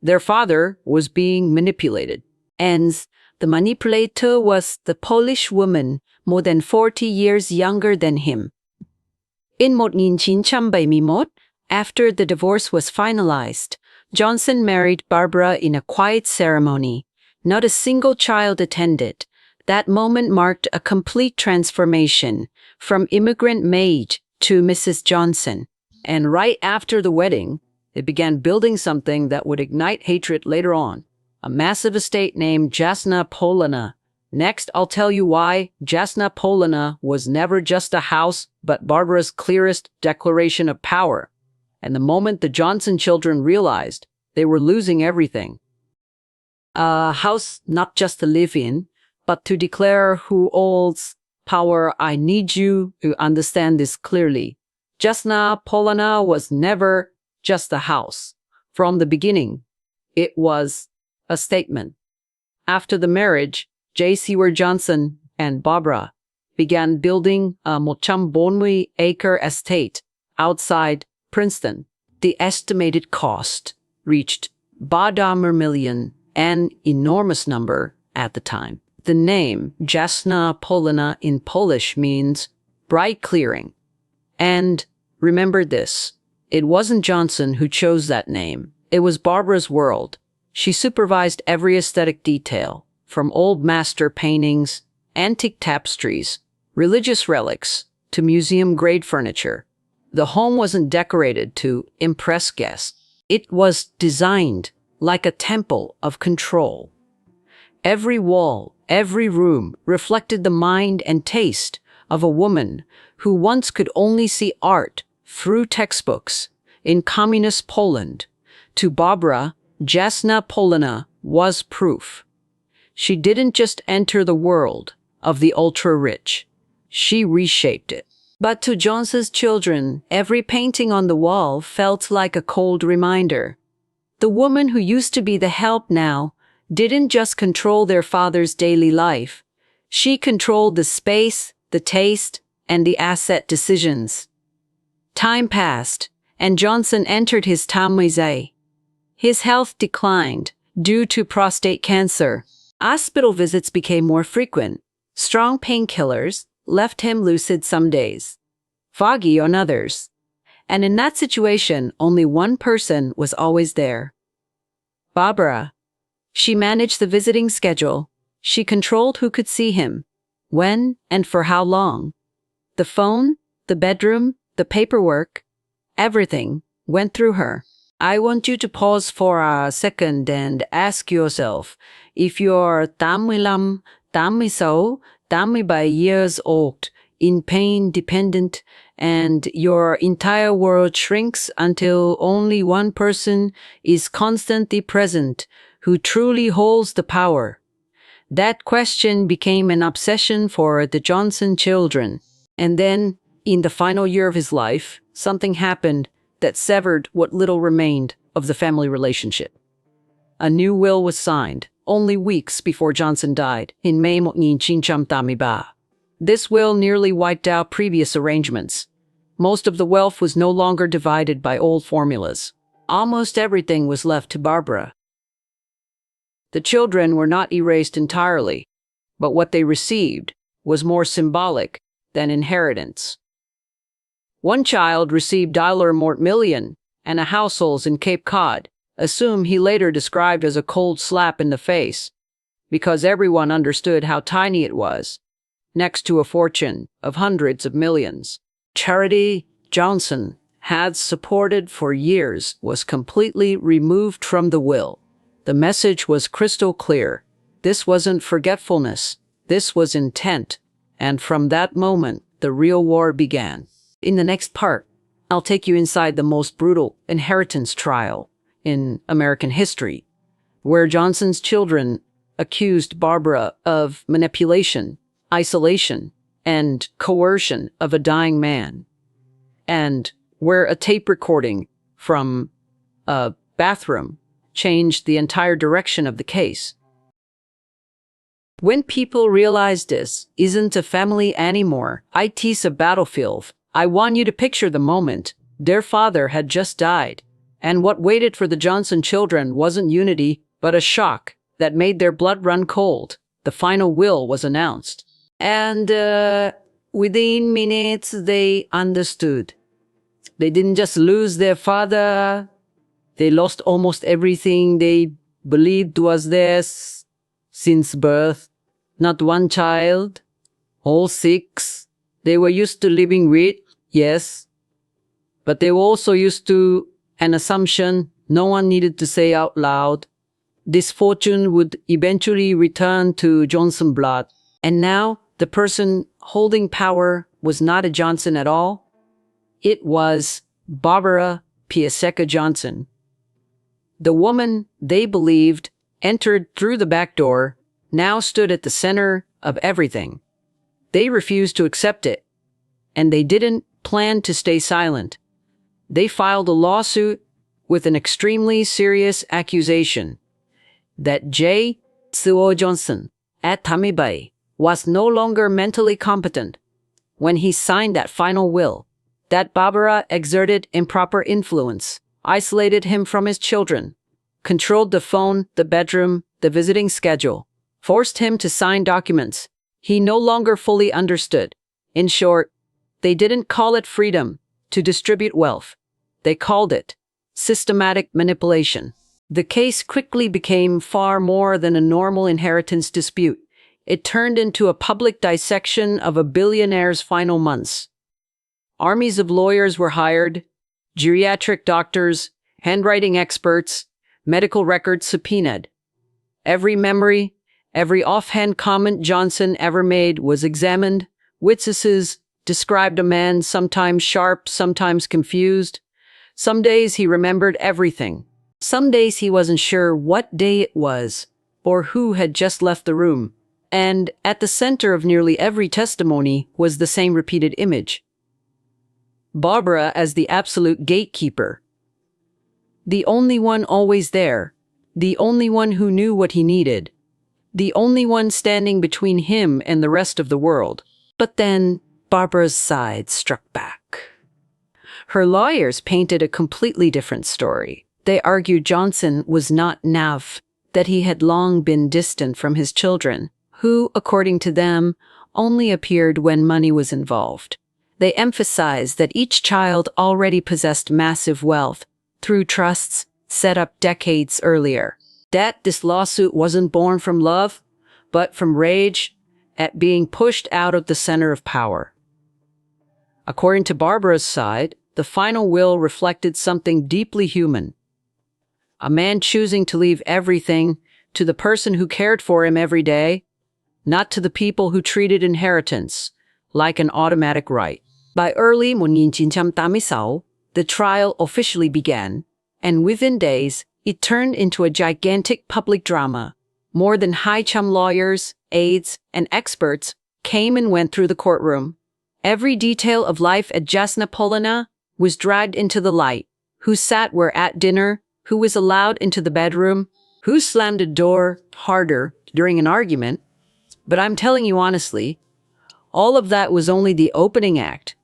Their father was being manipulated. And the manipulator was the Polish woman, more than 40 years younger than him. In 1971, after the divorce was finalized, Johnson married Barbara in a quiet ceremony. Not a single child attended. That moment marked a complete transformation, from immigrant maid to Mrs. Johnson. And right after the wedding, they began building something that would ignite hatred later on. A massive estate named Jasna Polana, Next, I'll tell you why Jasna Polina was never just a house, but Barbara's clearest declaration of power. And the moment the Johnson children realized they were losing everything, a house not just to live in, but to declare who holds power. I need you to understand this clearly. Jasna Polina was never just a house. From the beginning, it was a statement. After the marriage, J. Seward Johnson and Barbara began building a 140-acre estate outside Princeton. The estimated cost reached $1 million, an enormous number at the time. The name Jasna Polina in Polish means bright clearing. And remember this, it wasn't Johnson who chose that name. It was Barbara's world. She supervised every aesthetic detail, from old master paintings, antique tapestries, religious relics, to museum-grade furniture. The home wasn't decorated to impress guests. It was designed like a temple of control. Every wall, every room reflected the mind and taste of a woman who once could only see art through textbooks in communist Poland. To Barbara, Jasna Polina was proof. She didn't just enter the world of the ultra-rich. She reshaped it. But to Johnson's children, every painting on the wall felt like a cold reminder. The woman who used to be the help now didn't just control their father's daily life. She controlled the space, the taste, and the asset decisions. Time passed, and Johnson entered his tamize. His health declined due to prostate cancer. Hospital visits became more frequent. Strong painkillers left him lucid some days, foggy on others. And in that situation, only one person was always there. Barbara. She managed the visiting schedule. She controlled who could see him, when, and for how long. The phone, the bedroom, the paperwork, everything went through her. I want you to pause for a second and ask yourself, if you're tamilam, tamiso, tami by years old, in pain dependent, and your entire world shrinks until only one person is constantly present, who truly holds the power. That question became an obsession for the Johnson children. And then, in the final year of his life, something happened that severed what little remained of the family relationship. A new will was signed, only weeks before Johnson died, in May 1953. This will nearly wiped out previous arrangements. Most of the wealth was no longer divided by old formulas. Almost everything was left to Barbara. The children were not erased entirely, but what they received was more symbolic than inheritance. One child received $1 million and a household in Cape Cod, assume he later described as a cold slap in the face, because everyone understood how tiny it was, next to a fortune of hundreds of millions. Charity Johnson had supported for years was completely removed from the will. The message was crystal clear. This wasn't forgetfulness. This was intent. And from that moment, the real war began. In the next part, I'll take you inside the most brutal inheritance trial in American history, where Johnson's children accused Barbara of manipulation, isolation, and coercion of a dying man, and where a tape recording from a bathroom changed the entire direction of the case. When people realize this isn't a family anymore, it's a battlefield, I want you to picture the moment. Their father had just died, and what waited for the Johnson children wasn't unity, but a shock that made their blood run cold. The final will was announced. And within minutes, they understood. They didn't just lose their father, they lost almost everything they believed was theirs since birth. Not one child, all six. They were used to living rich, yes, but they were also used to an assumption no one needed to say out loud. this fortune would eventually return to Johnson blood. And now, the person holding power was not a Johnson at all. It was Barbara Piasecka Johnson. The woman they believed entered through the back door now stood at the center of everything. They refused to accept it, and they didn't plan to stay silent. They filed a lawsuit with an extremely serious accusation that J. Suo Johnson at Tamibay was no longer mentally competent when he signed that final will, that Barbara exerted improper influence, isolated him from his children, controlled the phone, the bedroom, the visiting schedule, forced him to sign documents he no longer fully understood. In short, they didn't call it freedom to distribute wealth. They called it systematic manipulation. The case quickly became far more than a normal inheritance dispute. It turned into a public dissection of a billionaire's final months. Armies of lawyers were hired, geriatric doctors, handwriting experts, medical records subpoenaed. Every memory, every offhand comment Johnson ever made was examined. Witnesses described a man sometimes sharp, sometimes confused. Some days he remembered everything. Some days he wasn't sure what day it was or who had just left the room. And at the center of nearly every testimony was the same repeated image. Barbara as the absolute gatekeeper. The only one always there. The only one who knew what he needed. The only one standing between him and the rest of the world. But then Barbara's side struck back. Her lawyers painted a completely different story. They argued Johnson was not Nav, that he had long been distant from his children, who, according to them, only appeared when money was involved. They emphasized that each child already possessed massive wealth through trusts set up decades earlier. That this lawsuit wasn't born from love, but from rage at being pushed out of the center of power. According to Barbara's side, the final will reflected something deeply human. A man choosing to leave everything to the person who cared for him every day, not to the people who treated inheritance like an automatic right. By early 1986, the trial officially began, and within days, it turned into a gigantic public drama. More than high-chum lawyers, aides, and experts came and went through the courtroom. Every detail of life at Jasna Polina was dragged into the light. Who sat where at dinner, who was allowed into the bedroom, who slammed a door harder during an argument. But I'm telling you honestly, all of that was only the opening act.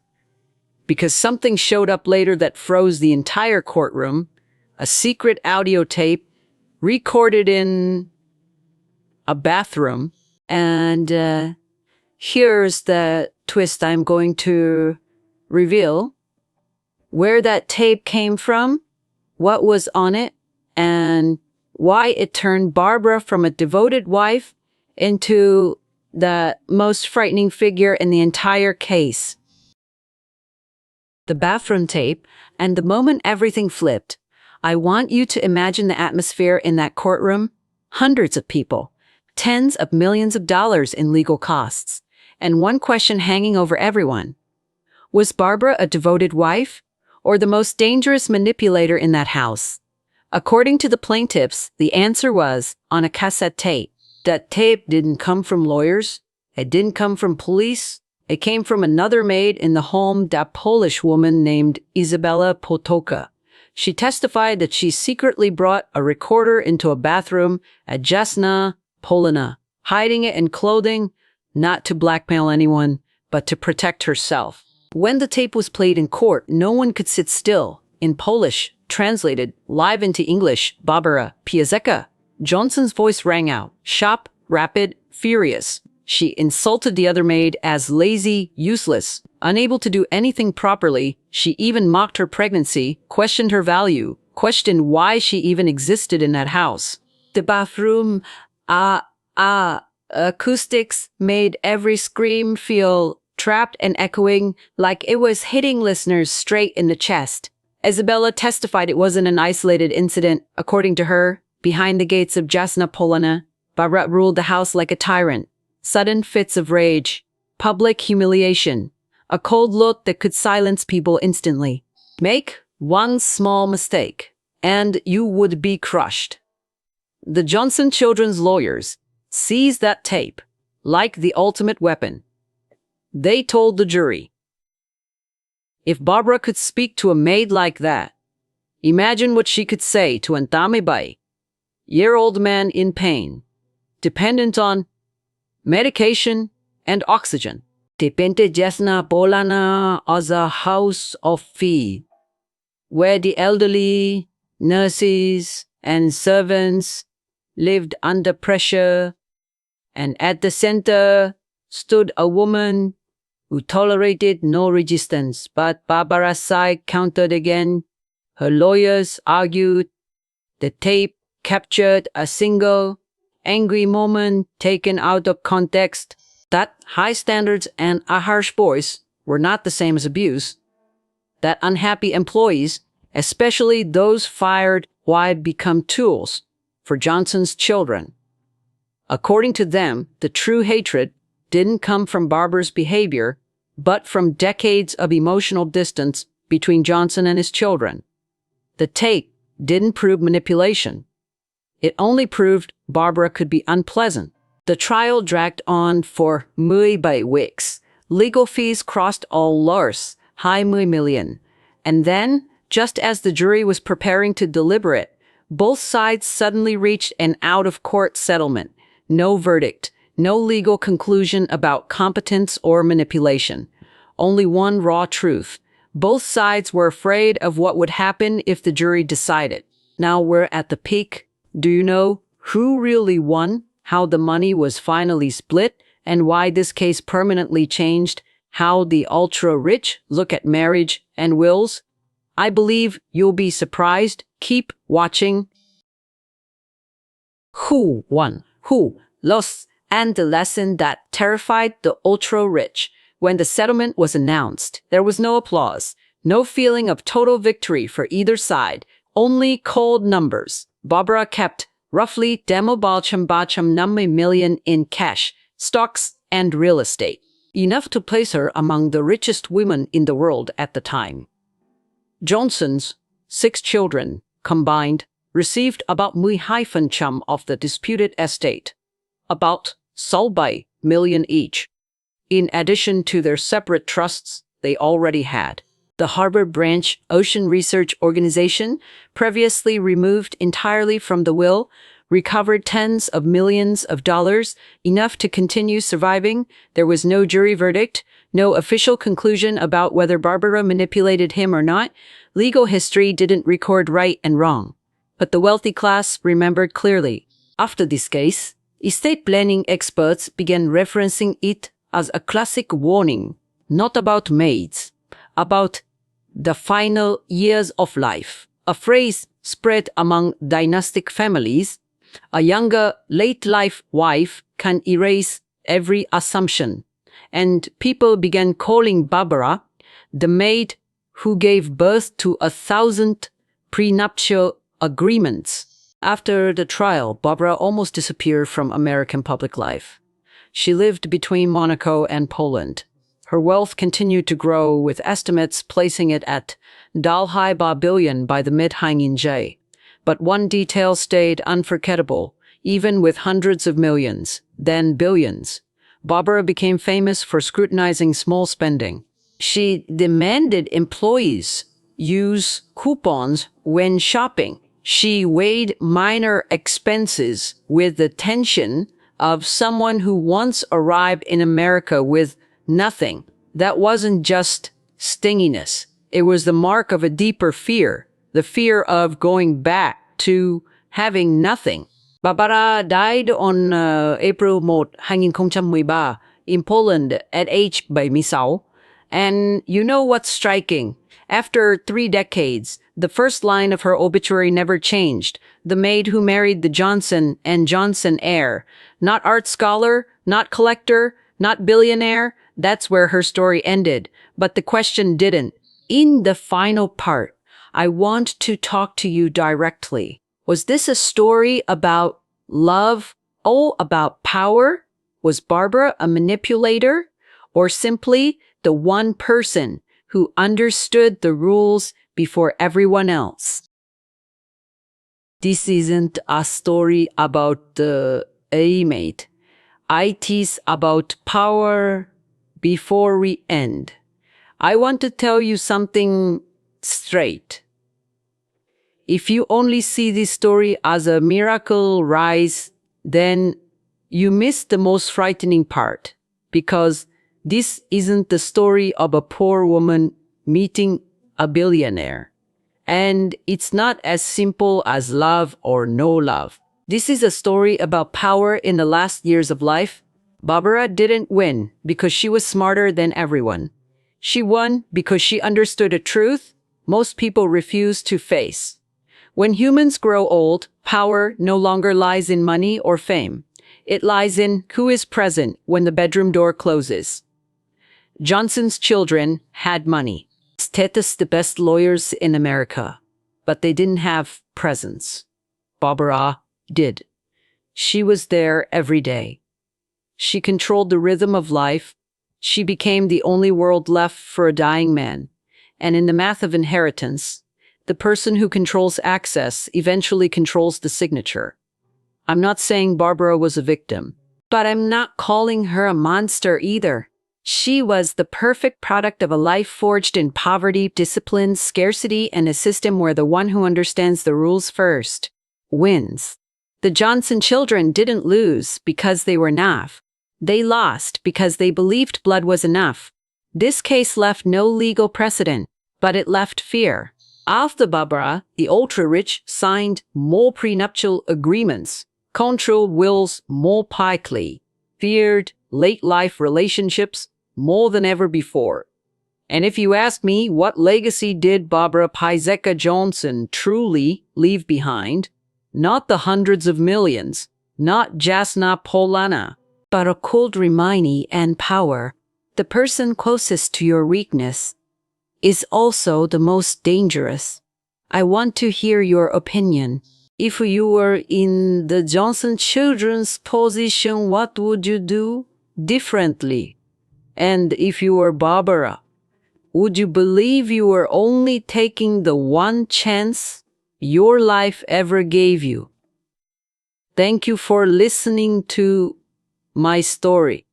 Because something showed up later that froze the entire courtroom, a secret audio tape recorded in a bathroom. And here's the twist I'm going to reveal. Where that tape came from, what was on it, and why it turned Barbara from a devoted wife into the most frightening figure in the entire case. The bathroom tape, and the moment everything flipped. I want you to imagine the atmosphere in that courtroom. Hundreds of people, tens of millions of dollars in legal costs, and one question hanging over everyone. Was Barbara a devoted wife, or the most dangerous manipulator in that house? According to the plaintiffs, the answer was on a cassette tape. That tape didn't come from lawyers. It didn't come from police. It came from another maid in the home, that Polish woman named Izabela Potoka. She testified that she secretly brought a recorder into a bathroom at Jasna Polina, hiding it in clothing, not to blackmail anyone, but to protect herself. When the tape was played in court, no one could sit still. In Polish, translated live into English, Barbara Piasecka Johnson's voice rang out, sharp, rapid, furious. She insulted the other maid as lazy, useless, unable to do anything properly. She even mocked her pregnancy, questioned her value, questioned why she even existed in that house. The bathroom, acoustics made every scream feel trapped and echoing, like it was hitting listeners straight in the chest. Isabella testified it wasn't an isolated incident. According to her, Behind the gates of Jasna Polana, Barbara ruled the house like a tyrant. Sudden fits of rage, public humiliation, a cold look that could silence people instantly. Make one small mistake, and you would be crushed. The Johnson children's lawyers seized that tape like the ultimate weapon. They told the jury, if Barbara could speak to a maid like that, imagine what she could say to an tamibay, year-old man in pain, dependent on medication and oxygen. Depende Jasna Polana as a house of fee, where the elderly, nurses, and servants lived under pressure, and at the center stood a woman who tolerated no resistance. But Barbara's side countered again. Her lawyers argued the tape captured a single, angry moment taken out of context, that high standards and a harsh voice were not the same as abuse, that unhappy employees, especially those fired, would become tools for Johnson's children. According to them, the true hatred didn't come from Barbara's behavior, but from decades of emotional distance between Johnson and his children. The tape didn't prove manipulation. It only proved Barbara could be unpleasant. The trial dragged on for 17 weeks. Legal fees crossed all Lars, high million. And then, just as the jury was preparing to deliberate, both sides suddenly reached an out-of-court settlement. No verdict, no legal conclusion about competence or manipulation. Only one raw truth. Both sides were afraid of what would happen if the jury decided. Now we're at the peak. Do you know who really won, how the money was finally split, and why this case permanently changed how the ultra-rich look at marriage and wills? I believe you'll be surprised. Keep watching. Who won? Who lost? And the lesson that terrified the ultra-rich. When the settlement was announced, there was no applause, no feeling of total victory for either side, only cold numbers. Barbara kept roughly $90 million in cash, stocks, and real estate, enough to place her among the richest women in the world at the time. Johnson's 6 children, combined, received about $1 of the disputed estate, about $17 million each, in addition to their separate trusts they already had. The Harbor Branch Ocean Research Organization, previously removed entirely from the will, recovered tens of millions of dollars, enough to continue surviving. There was no jury verdict, no official conclusion about whether Barbara manipulated him or not. Legal history didn't record right and wrong. But the wealthy class remembered clearly. After this case, estate planning experts began referencing it as a classic warning, not about maids, about the final years of life. A phrase spread among dynastic families. A younger, late-life wife can erase every assumption. And people began calling Barbara the maid who gave birth to 1,000 prenuptial agreements. After the trial, Barbara almost disappeared from American public life. She lived between Monaco and Poland. Her wealth continued to grow, with estimates placing it at $2 billion by the mid-1990s. But one detail stayed unforgettable, even with hundreds of millions, then billions. Barbara became famous for scrutinizing small spending. She demanded employees use coupons when shopping. She weighed minor expenses with the tension of someone who once arrived in America with nothing. That wasn't just stinginess. It was the mark of a deeper fear, the fear of going back to having nothing. Barbara died on April 1, 2013 in Poland at age 76. And you know what's striking? After 3 decades, the first line of her obituary never changed. The maid who married the Johnson and Johnson heir. Not art scholar, not collector, not billionaire. That's where her story ended. But the question didn't. In the final part, I want to talk to you directly. Was this a story about love? Oh, about power? Was Barbara a manipulator? Or simply the one person who understood the rules before everyone else? This isn't a story about the A-mate. It's about power. Before we end, I want to tell you something straight. If you only see this story as a miracle rise, then you miss the most frightening part, because this isn't the story of a poor woman meeting a billionaire. And it's not as simple as love or no love. This is a story about power in the last years of life. Barbara didn't win because she was smarter than everyone. She won because she understood a truth most people refuse to face. When humans grow old, power no longer lies in money or fame. It lies in who is present when the bedroom door closes. Johnson's children had money. Status, the best lawyers in America, but they didn't have presence. Barbara did. She was there every day. She controlled the rhythm of life. She became the only world left for a dying man. And in the math of inheritance, the person who controls access eventually controls the signature. I'm not saying Barbara was a victim, but I'm not calling her a monster either. She was the perfect product of a life forged in poverty, discipline, scarcity, and a system where the one who understands the rules first wins. The Johnson children didn't lose because they were enough. They lost because they believed blood was enough. This case left no legal precedent, but it left fear. After Barbara, the ultra-rich signed more prenuptial agreements, controlled wills more tightly, feared late-life relationships more than ever before. And if you ask me, what legacy did Barbara Pizeka Johnson truly leave behind? Not the hundreds of millions, not Jasna Polana, but a cold reminding and power. The person closest to your weakness is also the most dangerous. I want to hear your opinion. If you were in the Johnson children's position, what would you do differently? And if you were Barbara, would you believe you were only taking the one chance your life ever gave you? Thank you for listening to my story.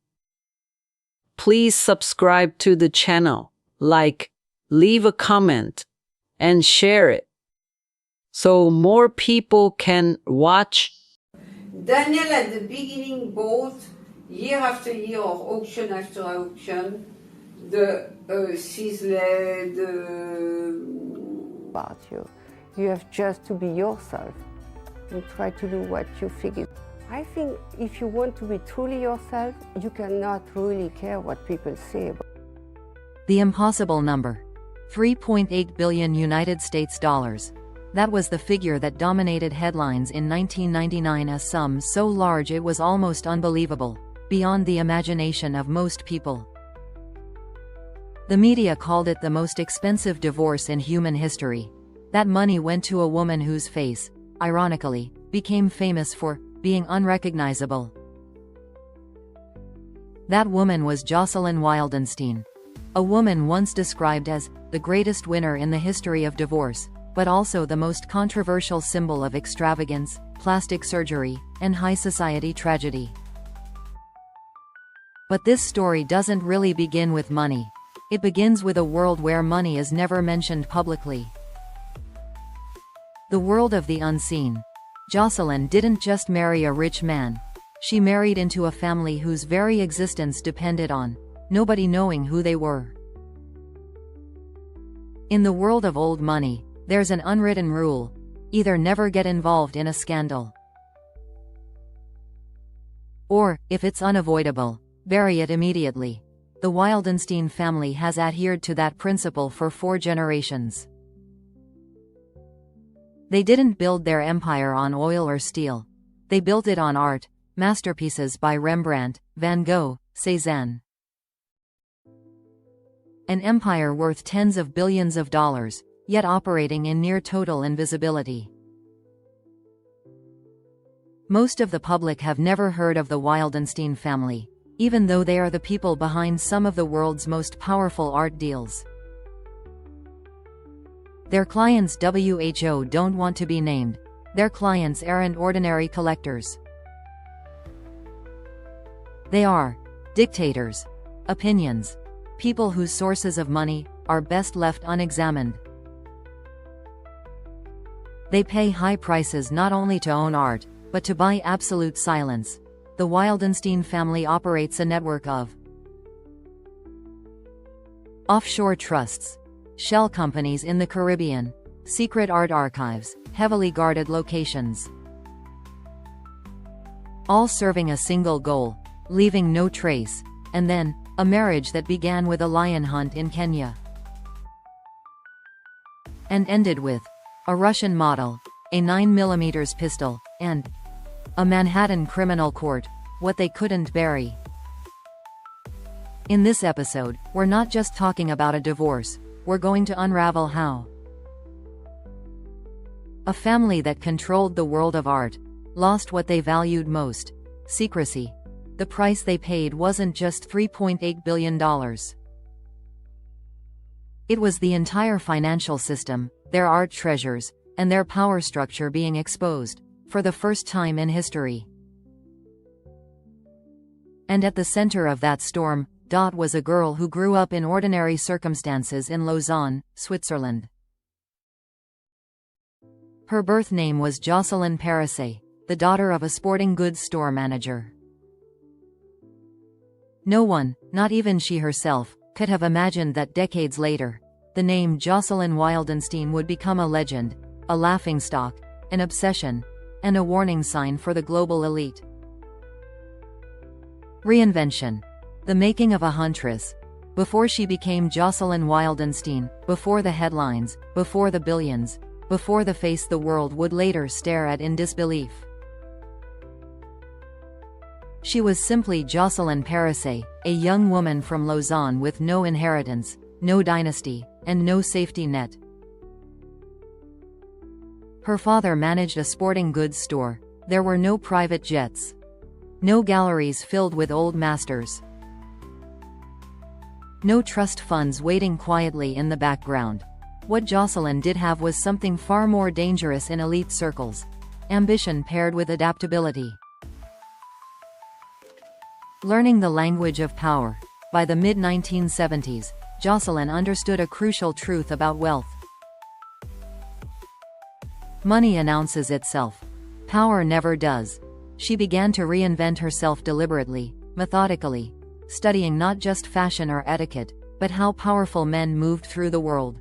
Please subscribe to the channel, leave a comment, and share it so more people can watch. Daniel at the beginning bought year after year or auction after auction the Sisley, about you. You have just to be yourself and try to do what you think. I think if you want to be truly yourself, you cannot really care what people say. The impossible number. 3.8 billion United States dollars. That was the figure that dominated headlines in 1999, a sum so large it was almost unbelievable, beyond the imagination of most people. The media called it the most expensive divorce in human history. That money went to a woman whose face, ironically, became famous for being unrecognizable. That woman was Jocelyn Wildenstein, a woman once described as the greatest winner in the history of divorce, but also the most controversial symbol of extravagance, plastic surgery, and high society tragedy. But this story doesn't really begin with money. It begins with a world where money is never mentioned publicly. The world of the unseen. Jocelyn didn't just marry a rich man. She married into a family whose very existence depended on nobody knowing who they were. In the world of old money, there's an unwritten rule: either never get involved in a scandal, or, if it's unavoidable, bury it immediately. The Wildenstein family has adhered to that principle for 4 generations. They didn't build their empire on oil or steel. They built it on art, masterpieces by Rembrandt, Van Gogh, Cézanne. An empire worth tens of billions of dollars, yet operating in near total invisibility. Most of the public have never heard of the Wildenstein family, even though they are the people behind some of the world's most powerful art deals. Their clients WHO don't want to be named. Their clients aren't ordinary collectors. They are dictators, opinions, people whose sources of money are best left unexamined. They pay high prices not only to own art, but to buy absolute silence. The Wildenstein family operates a network of offshore trusts, shell companies in the Caribbean, secret art archives, heavily guarded locations, all serving a single goal: leaving no trace. And then, a marriage that began with a lion hunt in Kenya and ended with a Russian model, a 9mm pistol, and a Manhattan criminal court, what they couldn't bury. In this episode, we're not just talking about a divorce, we're going to unravel how a family that controlled the world of art lost what they valued most: secrecy. The price they paid wasn't just $3.8 billion. It was the entire financial system, their art treasures, and their power structure being exposed, for the first time in history. And at the center of that storm, was a girl who grew up in ordinary circumstances in Lausanne, Switzerland. Her birth name was Jocelyn Parisset, the daughter of a sporting goods store manager. No one, not even she herself, could have imagined that decades later, the name Jocelyn Wildenstein would become a legend, a laughingstock, an obsession, and a warning sign for the global elite. Reinvention. The making of a huntress. Before she became Jocelyn Wildenstein, before the headlines, before the billions, before the face the world would later stare at in disbelief. She was simply Jocelyn Parisset, a young woman from Lausanne with no inheritance, no dynasty, and no safety net. Her father managed a sporting goods store. There were no private jets. No galleries filled with old masters. No trust funds waiting quietly in the background. What Jocelyn did have was something far more dangerous in elite circles: ambition paired with adaptability. Learning the language of power. By the mid-1970s, Jocelyn understood a crucial truth about wealth. Money announces itself. Power never does. She began to reinvent herself deliberately, methodically, studying not just fashion or etiquette, but how powerful men moved through the world.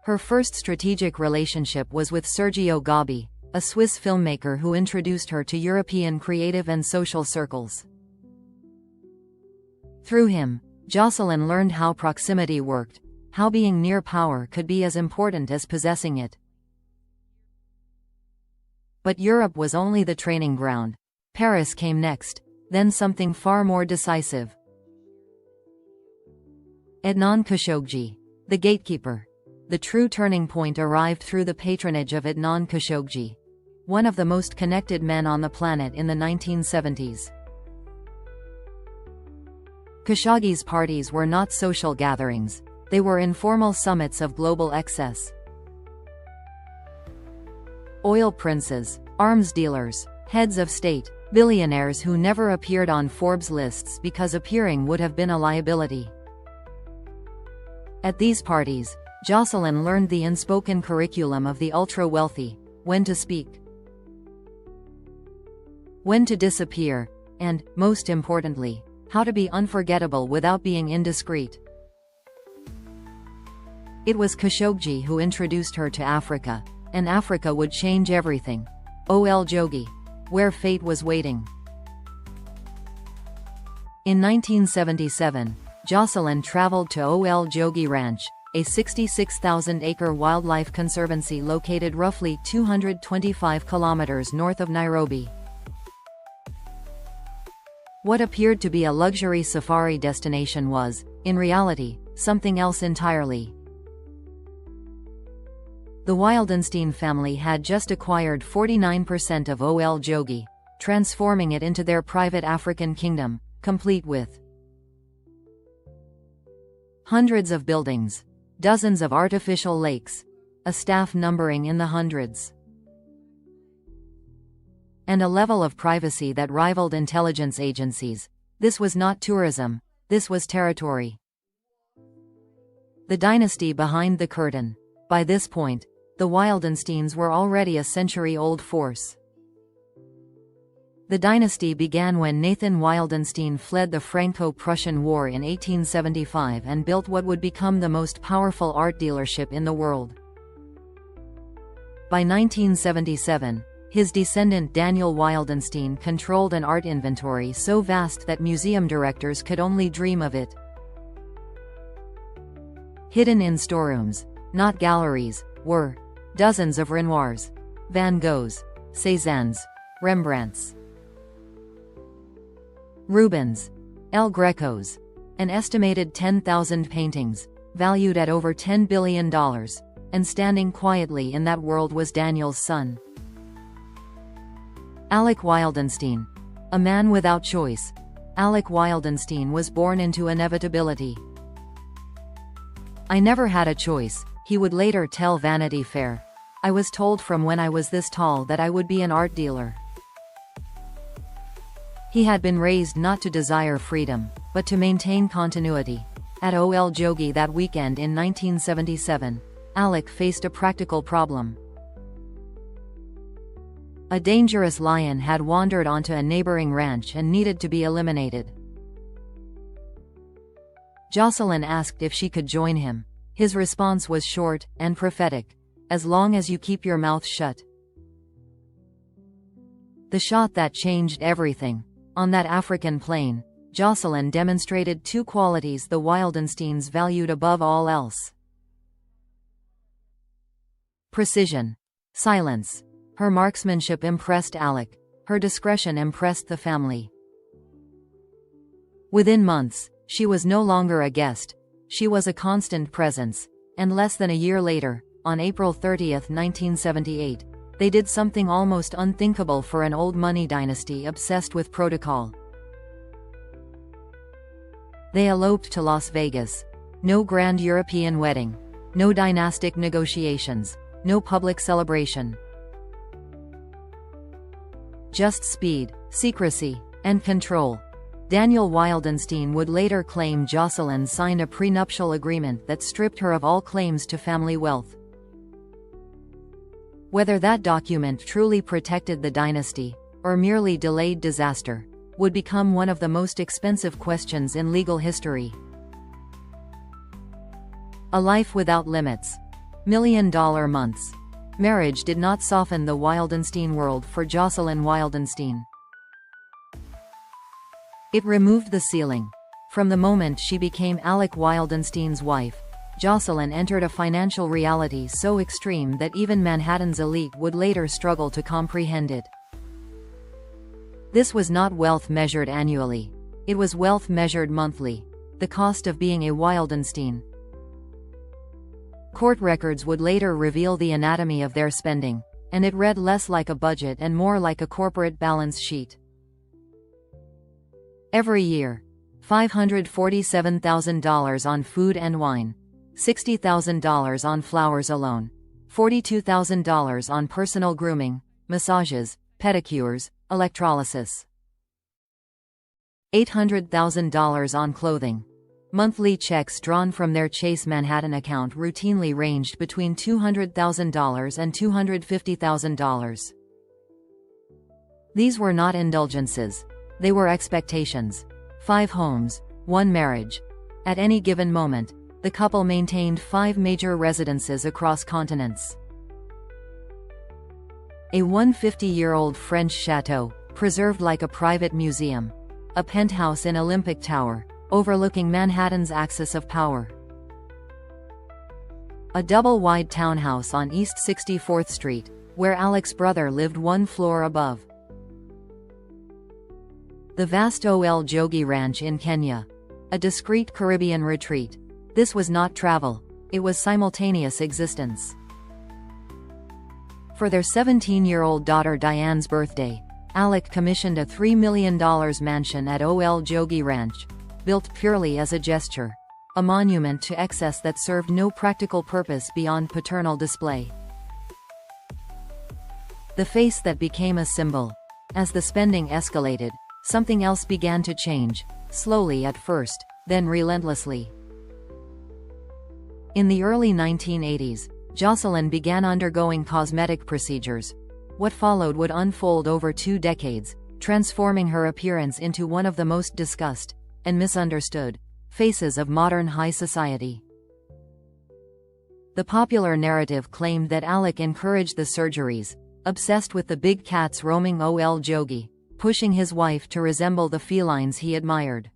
Her first strategic relationship was with Sergio Gabi, a Swiss filmmaker who introduced her to European creative and social circles. Through him, Jocelyn learned how proximity worked, how being near power could be as important as possessing it. But Europe was only the training ground. Paris came next, then something far more decisive. Adnan Khashoggi, the gatekeeper. The true turning point arrived through the patronage of Adnan Khashoggi, one of the most connected men on the planet in the 1970s. Khashoggi's parties were not social gatherings, they were informal summits of global excess. Oil princes, arms dealers, heads of state, billionaires who never appeared on Forbes lists because appearing would have been a liability. At these parties, Jocelyn learned the unspoken curriculum of the ultra-wealthy: when to speak, when to disappear, and, most importantly, how to be unforgettable without being indiscreet. It was Khashoggi who introduced her to Africa, and Africa would change everything. Ol Jogi, where fate was waiting. In 1977, Jocelyn traveled to Ol Jogi Ranch, a 66,000-acre wildlife conservancy located roughly 225 kilometers north of Nairobi. What appeared to be a luxury safari destination was, in reality, something else entirely. The Wildenstein family had just acquired 49% of Ol Jogi, transforming it into their private African kingdom, complete with hundreds of buildings, dozens of artificial lakes, a staff numbering in the hundreds, and a level of privacy that rivaled intelligence agencies. This was not tourism, this was territory. The dynasty behind the curtain. By this point, the Wildensteins were already a century-old force. The dynasty began when Nathan Wildenstein fled the Franco-Prussian War in 1875 and built what would become the most powerful art dealership in the world. By 1977, his descendant Daniel Wildenstein controlled an art inventory so vast that museum directors could only dream of it. Hidden in storerooms, not galleries, were dozens of Renoirs, Van Goghs, Cézannes, Rembrandts, Rubens, El Grecos, an estimated 10,000 paintings, valued at over $10 billion, and standing quietly in that world was Daniel's son, Alec Wildenstein. A man without choice, Alec Wildenstein was born into inevitability. "I never had a choice," he would later tell Vanity Fair. "I was told from when I was this tall that I would be an art dealer." He had been raised not to desire freedom, but to maintain continuity. At Ol Jogi that weekend in 1977, Alec faced a practical problem. A dangerous lion had wandered onto a neighboring ranch and needed to be eliminated. Jocelyn asked if she could join him. His response was short and prophetic: "As long as you keep your mouth shut." The shot that changed everything. On that African plain, Jocelyn demonstrated two qualities the Wildensteins valued above all else: precision, silence. Her marksmanship impressed Alec. Her discretion impressed the family. Within months, she was no longer a guest. She was a constant presence. And less than a year later, on April 30, 1978, they did something almost unthinkable for an old money dynasty obsessed with protocol. They eloped to Las Vegas. No grand European wedding. No dynastic negotiations. No public celebration. Just speed, secrecy, and control. Daniel Wildenstein would later claim Jocelyn signed a prenuptial agreement that stripped her of all claims to family wealth. Whether that document truly protected the dynasty, or merely delayed disaster, would become one of the most expensive questions in legal history. A life without limits. $1 million months. Marriage did not soften the Wildenstein world for Jocelyn Wildenstein. It removed the ceiling. From the moment she became Alec Wildenstein's wife, Jocelyn entered a financial reality so extreme that even Manhattan's elite would later struggle to comprehend it. This was not wealth measured annually. It was wealth measured monthly. The cost of being a Wildenstein. Court records would later reveal the anatomy of their spending, and it read less like a budget and more like a corporate balance sheet. Every year, $547,000 on food and wine, $60,000 on flowers alone, $42,000 on personal grooming, massages, pedicures, electrolysis, $800,000 on clothing. Monthly checks drawn from their Chase Manhattan account routinely ranged between $200,000 and $250,000. These were not indulgences. They were expectations. 5 homes, 1 marriage. At any given moment, the couple maintained 5 major residences across continents. A 150-year-old French chateau, preserved like a private museum. A penthouse in Olympic Tower, overlooking Manhattan's axis of power. A double-wide townhouse on East 64th Street, where Alec's brother lived 1 floor above. The vast Ol Jogi Ranch in Kenya. A discreet Caribbean retreat. This was not travel. It was simultaneous existence. For their 17-year-old daughter Diane's birthday, Alec commissioned a $3 million mansion at Ol Jogi Ranch, built purely as a gesture, a monument to excess that served no practical purpose beyond paternal display. The face that became a symbol. As the spending escalated, something else began to change, slowly at first, then relentlessly. In the early 1980s, Jocelyn began undergoing cosmetic procedures. What followed would unfold over 2 decades, transforming her appearance into one of the most discussed and misunderstood faces of modern high society. The popular narrative claimed that Alec encouraged the surgeries, obsessed with the big cats roaming Ol Jogi, pushing his wife to resemble the felines he admired.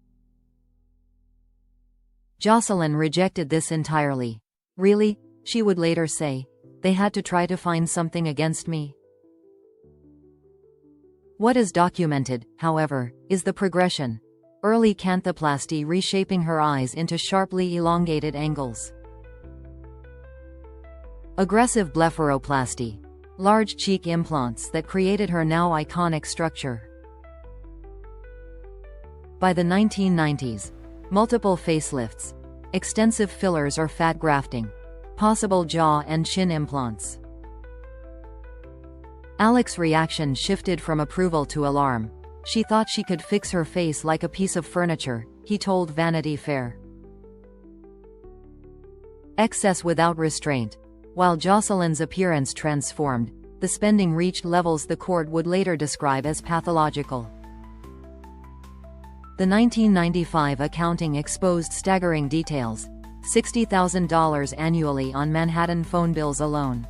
Jocelyn rejected this entirely. "Really?" she would later say. "They had to try to find something against me." What is documented, however, is the progression. Early canthoplasty reshaping her eyes into sharply elongated angles. Aggressive blepharoplasty. Large cheek implants that created her now iconic structure. By the 1990s, multiple facelifts, extensive fillers or fat grafting, possible jaw and chin implants. Alec's reaction shifted from approval to alarm. She thought she could fix her face like a piece of furniture, he told Vanity Fair. Excess without restraint. While Jocelyn's appearance transformed, the spending reached levels the court would later describe as pathological. The 1995 accounting exposed staggering details: $60,000 annually on Manhattan phone bills alone,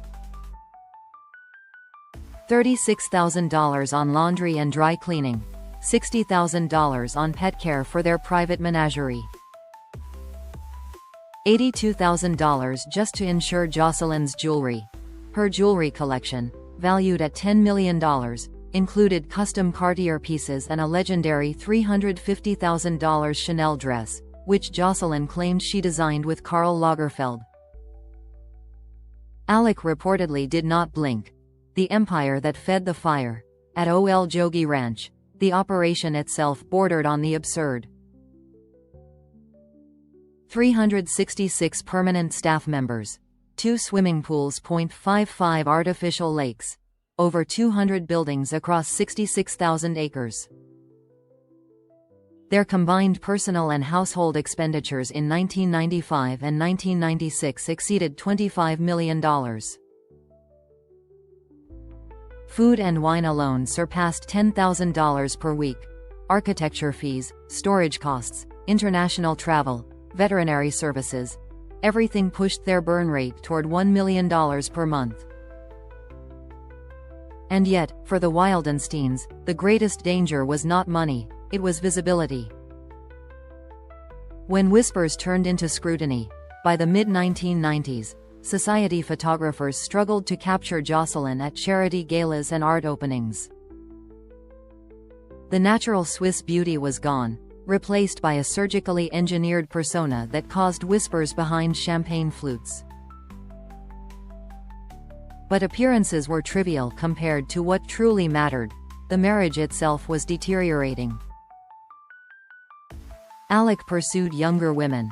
$36,000 on laundry and dry cleaning, $60,000 on pet care for their private menagerie, $82,000 just to insure Jocelyn's jewelry. Her jewelry collection, valued at $10 million, included custom Cartier pieces and a legendary $350,000 Chanel dress, which Jocelyn claimed she designed with Karl Lagerfeld. Alec reportedly did not blink. The empire that fed the fire. At Ol Jogi Ranch, the operation itself bordered on the absurd. 366 permanent staff members, 2 swimming pools, 0.55 artificial lakes, over 200 buildings across 66,000 acres. Their combined personal and household expenditures in 1995 and 1996 exceeded $25 million. Food and wine alone surpassed $10,000 per week. Architecture fees, storage costs, international travel, veterinary services, everything pushed their burn rate toward $1 million per month. And yet, for the Wildensteins, the greatest danger was not money, it was visibility. When whispers turned into scrutiny, by the mid-1990s, society photographers struggled to capture Jocelyn at charity galas and art openings. The natural Swiss beauty was gone, replaced by a surgically engineered persona that caused whispers behind champagne flutes. But appearances were trivial compared to what truly mattered. The marriage itself was deteriorating. Alec pursued younger women.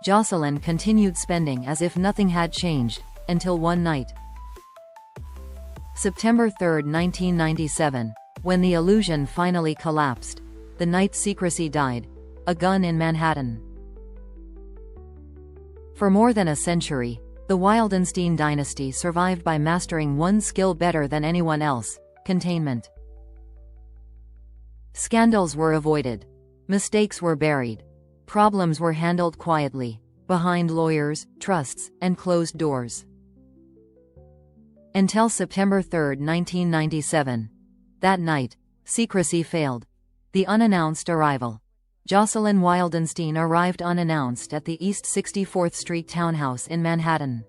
Jocelyn continued spending as if nothing had changed, until one night. September 3, 1997, when the illusion finally collapsed. The night secrecy died. A gun in Manhattan. For more than a century, the Wildenstein dynasty survived by mastering one skill better than anyone else: containment. Scandals were avoided. Mistakes were buried. Problems were handled quietly, behind lawyers, trusts, and closed doors. Until September 3, 1997. That night, secrecy failed. The unannounced arrival. Jocelyn Wildenstein arrived unannounced at the East 64th Street townhouse in Manhattan.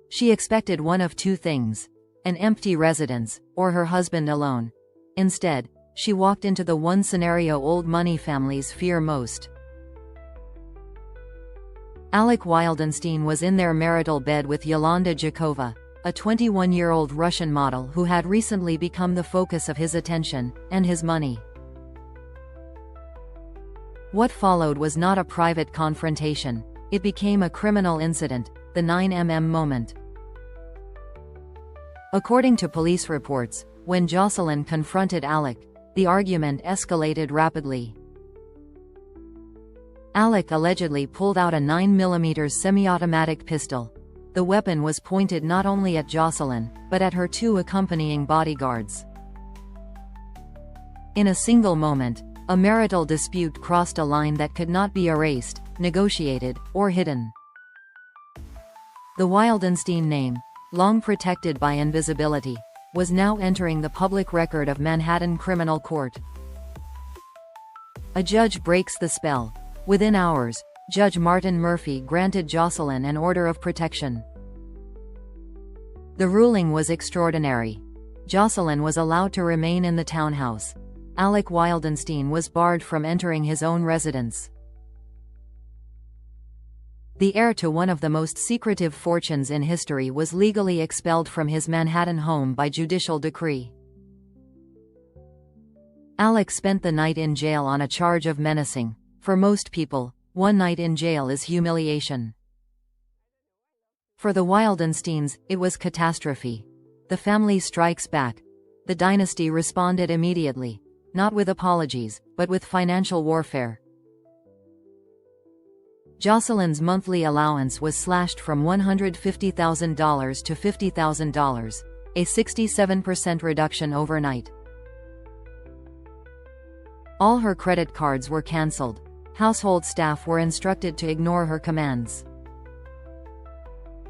She expected one of two things: an empty residence, or her husband alone. Instead, she walked into the one scenario old money families fear most. Alec Wildenstein was in their marital bed with Yolanda Jakova, a 21-year-old Russian model who had recently become the focus of his attention, and his money. What followed was not a private confrontation. It became a criminal incident, the 9mm moment. According to police reports, when Jocelyn confronted Alec, the argument escalated rapidly. Alec allegedly pulled out a 9mm semi-automatic pistol. The weapon was pointed not only at Jocelyn, but at her two accompanying bodyguards. In a single moment, a marital dispute crossed a line that could not be erased, negotiated, or hidden. The Wildenstein name, long protected by invisibility, was now entering the public record of Manhattan Criminal Court. A judge breaks the spell. Within hours, Judge Martin Murphy granted Jocelyn an order of protection. The ruling was extraordinary. Jocelyn was allowed to remain in the townhouse. Alec Wildenstein was barred from entering his own residence. The heir to one of the most secretive fortunes in history was legally expelled from his Manhattan home by judicial decree. Alec spent the night in jail on a charge of menacing. For most people, one night in jail is humiliation. For the Wildensteins, it was catastrophe. The family strikes back. The dynasty responded immediately, not with apologies, but with financial warfare. Jocelyn's monthly allowance was slashed from $150,000 to $50,000, a 67% reduction overnight. All her credit cards were cancelled. Household staff were instructed to ignore her commands.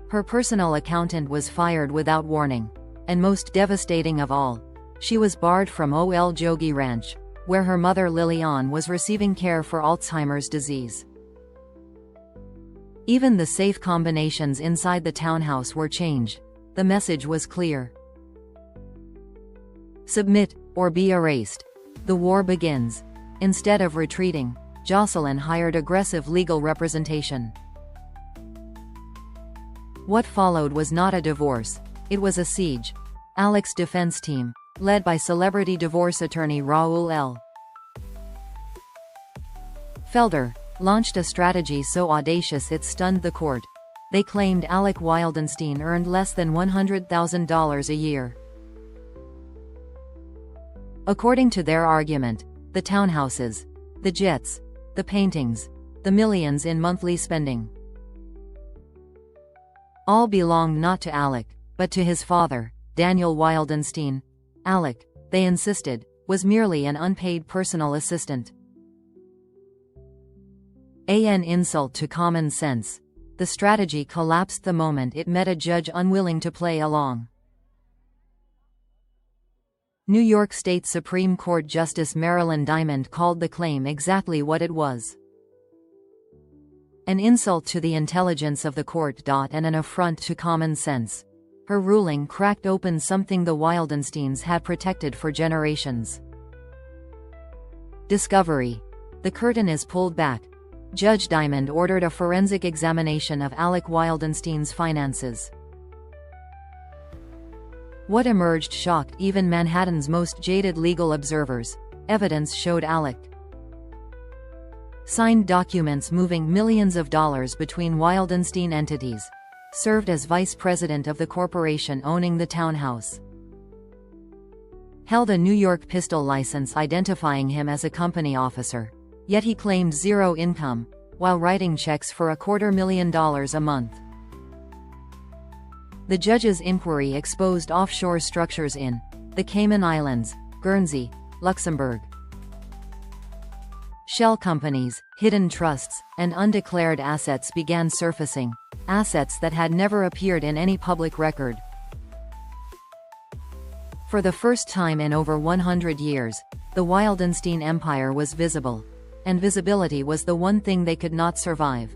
Her personal accountant was fired without warning. And most devastating of all, she was barred from Ol Jogi Ranch, where her mother Liliane was receiving care for Alzheimer's disease. Even the safe combinations inside the townhouse were changed. The message was clear. Submit, or be erased. The war begins. Instead of retreating, Jocelyn hired aggressive legal representation. What followed was not a divorce. It was a siege. Alec's defense team, led by celebrity divorce attorney Raoul L. Felder, launched a strategy so audacious it stunned the court. They claimed Alec Wildenstein earned less than $100,000 a year. According to their argument, the townhouses, the jets, the paintings, the millions in monthly spending, all belonged not to Alec, but to his father, Daniel Wildenstein. Alec, they insisted, was merely an unpaid personal assistant. An insult to common sense. The strategy collapsed the moment it met a judge unwilling to play along. New York State Supreme Court Justice Marilyn Diamond called the claim exactly what it was: an insult to the intelligence of the court. And an affront to common sense. Her ruling cracked open something the Wildensteins had protected for generations. Discovery. The curtain is pulled back. Judge Diamond ordered a forensic examination of Alec Wildenstein's finances. What emerged shocked even Manhattan's most jaded legal observers. Evidence showed Alec signed documents moving millions of dollars between Wildenstein entities, served as vice president of the corporation owning the townhouse, held a New York pistol license identifying him as a company officer, yet he claimed zero income, while writing checks for $250,000 a month. The judge's inquiry exposed offshore structures in the Cayman Islands, Guernsey, Luxembourg, shell companies, hidden trusts, and undeclared assets began surfacing, assets that had never appeared in any public record. For the first time in over 100 years, the Wildenstein empire was visible, and visibility was the one thing they could not survive.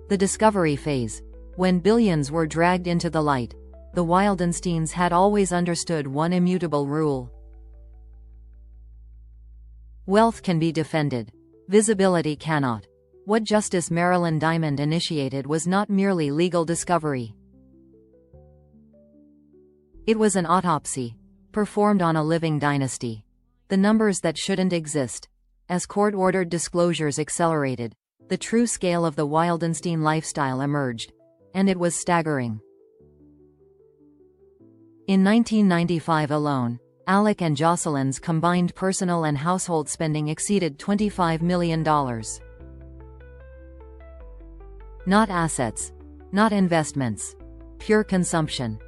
The discovery phase. When billions were dragged into the light, the Wildensteins had always understood one immutable rule: wealth can be defended. Visibility cannot. What Justice Marilyn Diamond initiated was not merely legal discovery. It was an autopsy, performed on a living dynasty. The numbers that shouldn't exist. As court-ordered disclosures accelerated, the true scale of the Wildenstein lifestyle emerged, and it was staggering. In 1995 alone, Alec and Jocelyn's combined personal and household spending exceeded $25 million. Not assets, not investments, pure consumption.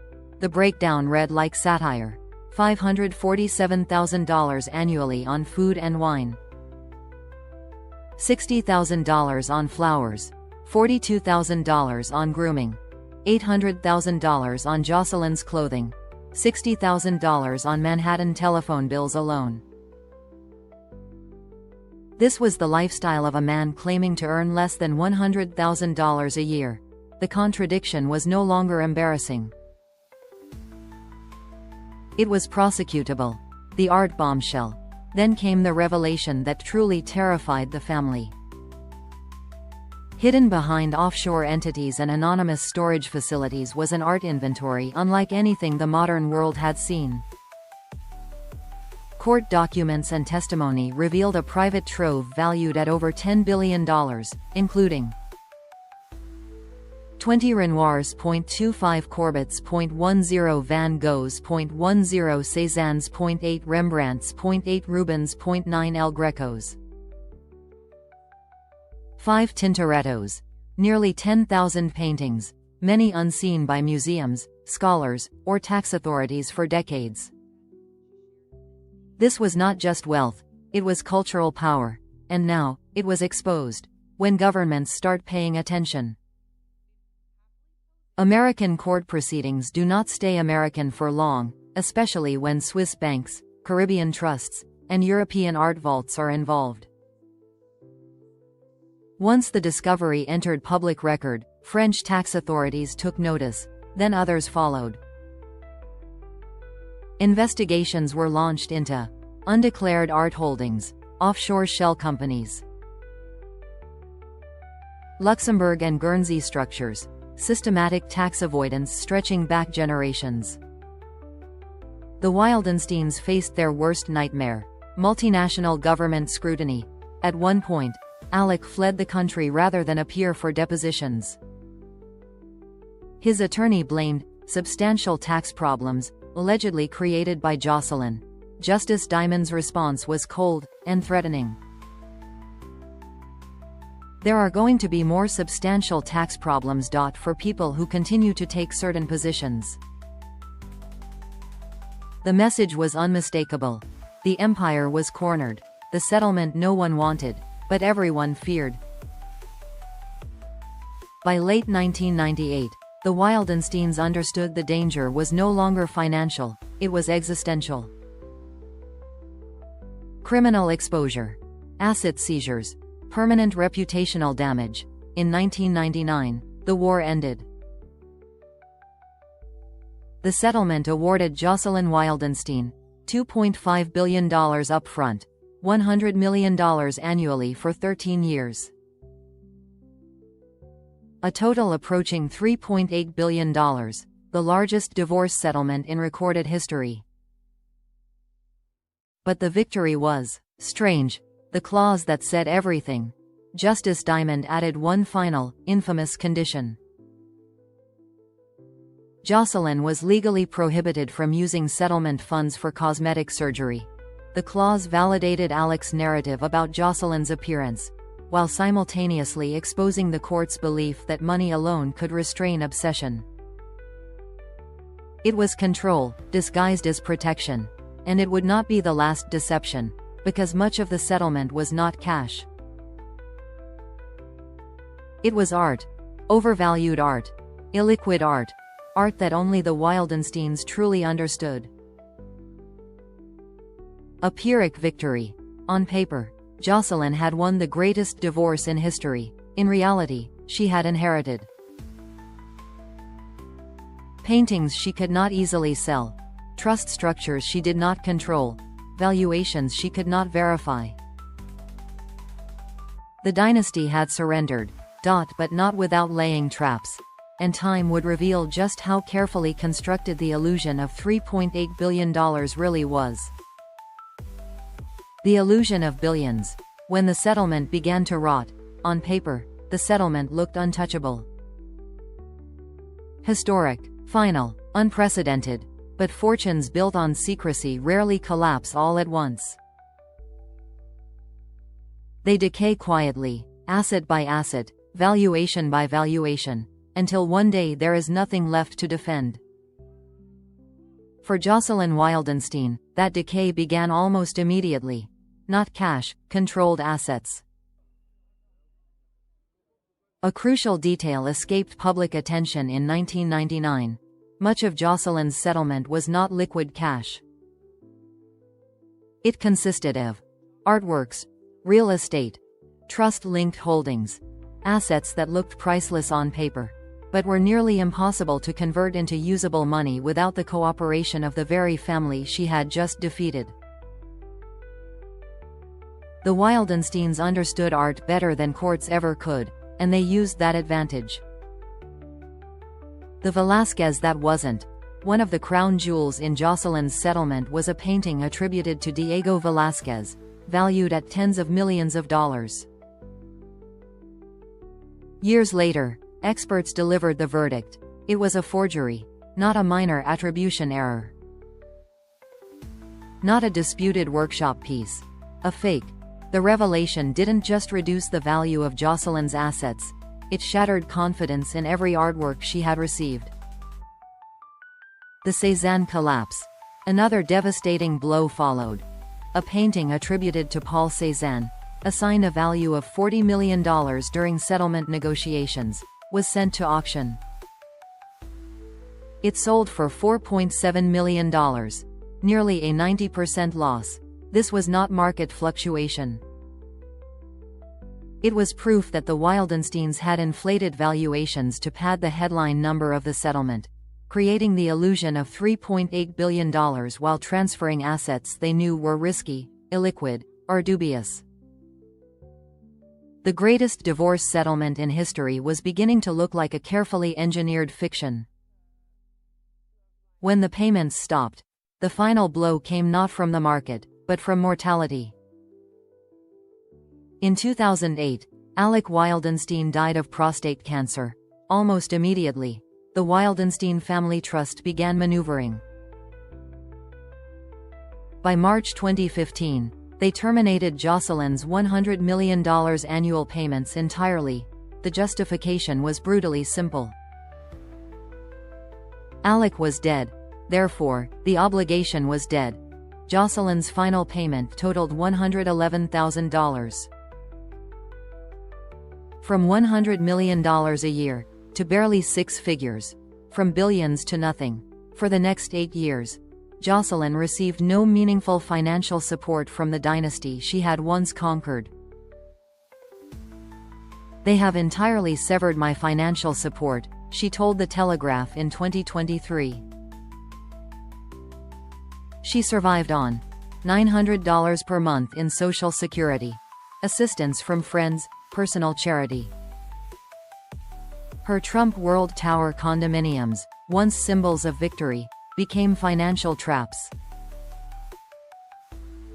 The breakdown read like satire: $547,000 annually on food and wine, $60,000 on flowers, $42,000 on grooming, $800,000 on Jocelyn's clothing, $60,000 on Manhattan telephone bills alone. This was the lifestyle of a man claiming to earn less than $100,000 a year. The contradiction was no longer embarrassing. It was prosecutable. The art bombshell. Then came the revelation that truly terrified the family. Hidden behind offshore entities and anonymous storage facilities was an art inventory unlike anything the modern world had seen. Court documents and testimony revealed a private trove valued at over $10 billion, including 20 Renoirs, 0.25 Corbetts, 0.10 Van Goghs, 0.10 Cézannes, 0.8 Rembrandts, 0.8 Rubens, 0.9 El Grecos, 5 Tintorettos, nearly 10,000 paintings, many unseen by museums, scholars, or tax authorities for decades. This was not just wealth, it was cultural power, and now, it was exposed. When governments start paying attention. American court proceedings do not stay American for long, especially when Swiss banks, Caribbean trusts, and European art vaults are involved. Once the discovery entered public record, French tax authorities took notice, then others followed. Investigations were launched into undeclared art holdings, offshore shell companies, Luxembourg and Guernsey structures, systematic tax avoidance stretching back generations. The Wildensteins faced their worst nightmare: multinational government scrutiny. At one point, Alec fled the country rather than appear for depositions. His attorney blamed substantial tax problems, allegedly created by Jocelyn. Justice Diamond's response was cold and threatening. There are going to be more substantial tax problems. For people who continue to take certain positions. The message was unmistakable. The empire was cornered. The settlement no one wanted, but everyone feared. By late 1998, the Wildensteins understood the danger was no longer financial, it was existential. Criminal exposure, asset seizures, permanent reputational damage. In 1999, the war ended. The settlement awarded Jocelyn Wildenstein $2.5 billion upfront, $100 million annually for 13 years. A total approaching $3.8 billion, the largest divorce settlement in recorded history. But the victory was strange. The clause that said everything. Justice Diamond added one final, infamous condition. Jocelyn was legally prohibited from using settlement funds for cosmetic surgery. The clause validated Alec's narrative about Jocelyn's appearance, while simultaneously exposing the court's belief that money alone could restrain obsession. It was control, disguised as protection. And it would not be the last deception, because much of the settlement was not cash. It was art. Overvalued art. Illiquid art. Art that only the Wildensteins truly understood. A Pyrrhic victory. On paper, Jocelyn had won the greatest divorce in history. In reality, she had inherited paintings she could not easily sell, trust structures she did not control, valuations she could not verify. The dynasty had surrendered, but not without laying traps. and time would reveal just how carefully constructed the illusion of $3.8 billion really was. The illusion of billions. When the settlement began to rot, on paper, the settlement looked untouchable. Historic, final, unprecedented, but fortunes built on secrecy rarely collapse all at once. They decay quietly, asset by asset, valuation by valuation, until one day there is nothing left to defend. For Jocelyn Wildenstein, that decay began almost immediately. Not cash, controlled assets. A crucial detail escaped public attention in 1999. Much of Jocelyn's settlement was not liquid cash. It consisted of artworks, real estate, trust-linked holdings, assets that looked priceless on paper, but were nearly impossible to convert into usable money without the cooperation of the very family she had just defeated. The Wildensteins understood art better than courts ever could, and they used that advantage. The Velázquez that wasn't. One of the crown jewels in Jocelyn's settlement was a painting attributed to Diego Velázquez, valued at tens of millions of dollars. Years later, experts delivered the verdict. It was a forgery, not a minor attribution error. Not a disputed workshop piece. A fake. The revelation didn't just reduce the value of Jocelyn's assets, it shattered confidence in every artwork she had received. The Cézanne collapse. Another devastating blow followed. A painting attributed to Paul Cézanne, assigned a value of $40 million during settlement negotiations, was sent to auction. It sold for $4.7 million, nearly a 90% loss. This was not market fluctuation. It was proof that the Wildensteins had inflated valuations to pad the headline number of the settlement, creating the illusion of $3.8 billion while transferring assets they knew were risky, illiquid, or dubious. The greatest divorce settlement in history was beginning to look like a carefully engineered fiction. When the payments stopped, the final blow came not from the market, but from mortality. In 2008, Alec Wildenstein died of prostate cancer. Almost immediately, the Wildenstein Family Trust began maneuvering. By March 2015, they terminated Jocelyn's $100 million annual payments entirely. The justification was brutally simple. Alec was dead. Therefore, the obligation was dead. Jocelyn's final payment totaled $111,000. From $100 million a year, to barely six figures. From billions to nothing. For the next 8 years, Jocelyn received no meaningful financial support from the dynasty she had once conquered. "They have entirely severed my financial support," she told The Telegraph in 2023. She survived on $900 per month in Social Security, assistance from friends, personal charity. Her Trump World Tower condominiums, once symbols of victory, became financial traps.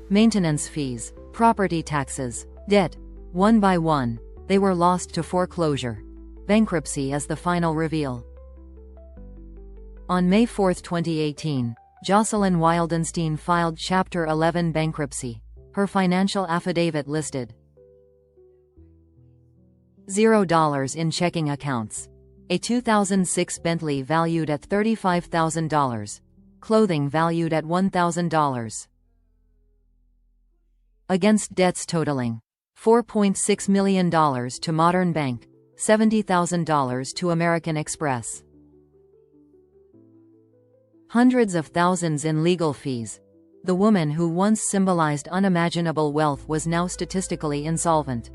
Maintenance fees, property taxes, debt, one by one, they were lost to foreclosure. Bankruptcy as the final reveal. On May 4, 2018, Jocelyn Wildenstein filed Chapter 11 bankruptcy. Her financial affidavit listed $0 in checking accounts. A 2006 Bentley valued at $35,000. Clothing valued at $1,000. Against debts totaling $4.6 million to Modern Bank, $70,000 to American Express. Hundreds of thousands in legal fees. The woman who once symbolized unimaginable wealth was now statistically insolvent.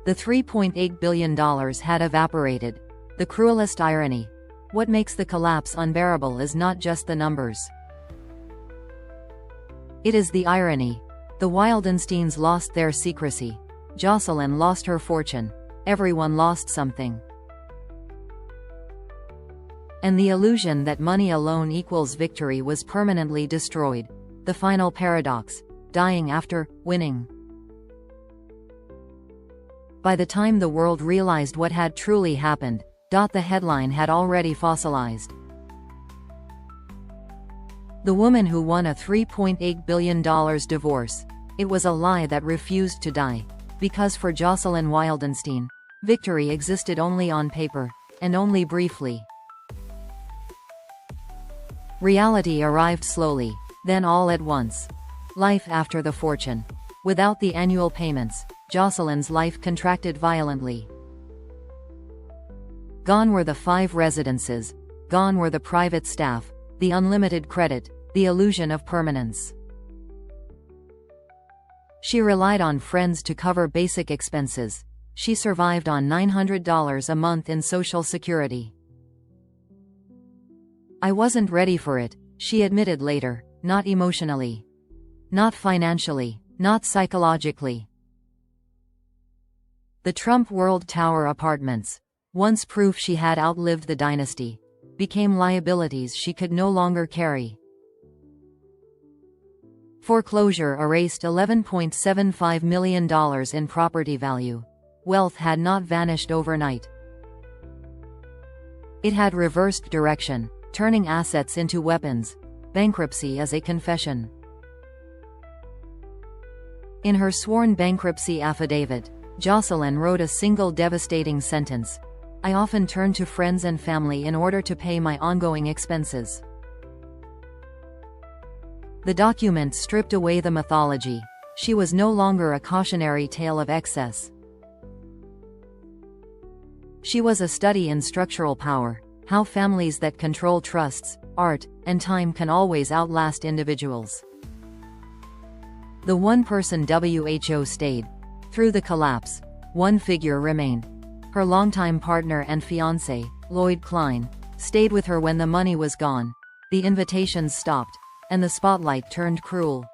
The $3.8 billion had evaporated. The cruelest irony. What makes the collapse unbearable is not just the numbers. It is the irony. The Wildensteins lost their secrecy. Jocelyn lost her fortune. everyone lost something. And the illusion that money alone equals victory was permanently destroyed. The final paradox: dying after winning. By the time the world realized what had truly happened, the headline had already fossilized. The woman who won a $3.8 billion divorce. It was a lie that refused to die. Because for Jocelyn Wildenstein, victory existed only on paper, and only briefly. Reality arrived slowly, then all at once. Life after the fortune. Without the annual payments, Jocelyn's life contracted violently. Gone were the 5 residences, gone were the private staff, the unlimited credit, the illusion of permanence. She relied on friends to cover basic expenses. She survived on $900 a month in Social Security. I wasn't ready for it, she admitted later, not emotionally. Not financially, not psychologically. The Trump World Tower apartments, once proof she had outlived the dynasty, became liabilities she could no longer carry. Foreclosure erased $11.75 million in property value. Wealth had not vanished overnight. It had reversed direction, turning assets into weapons, bankruptcy as a confession. In her sworn bankruptcy affidavit, Jocelyn wrote a single devastating sentence: "I often turn to friends and family in order to pay my ongoing expenses." The document stripped away the mythology. She was no longer a cautionary tale of excess. She was a study in structural power, how families that control trusts, art, and time can always outlast individuals. The one-person WHO stayed. Through the collapse, one figure remained. Her longtime partner and fiancé, Lloyd Klein, stayed with her when the money was gone. The invitations stopped, and the spotlight turned cruel.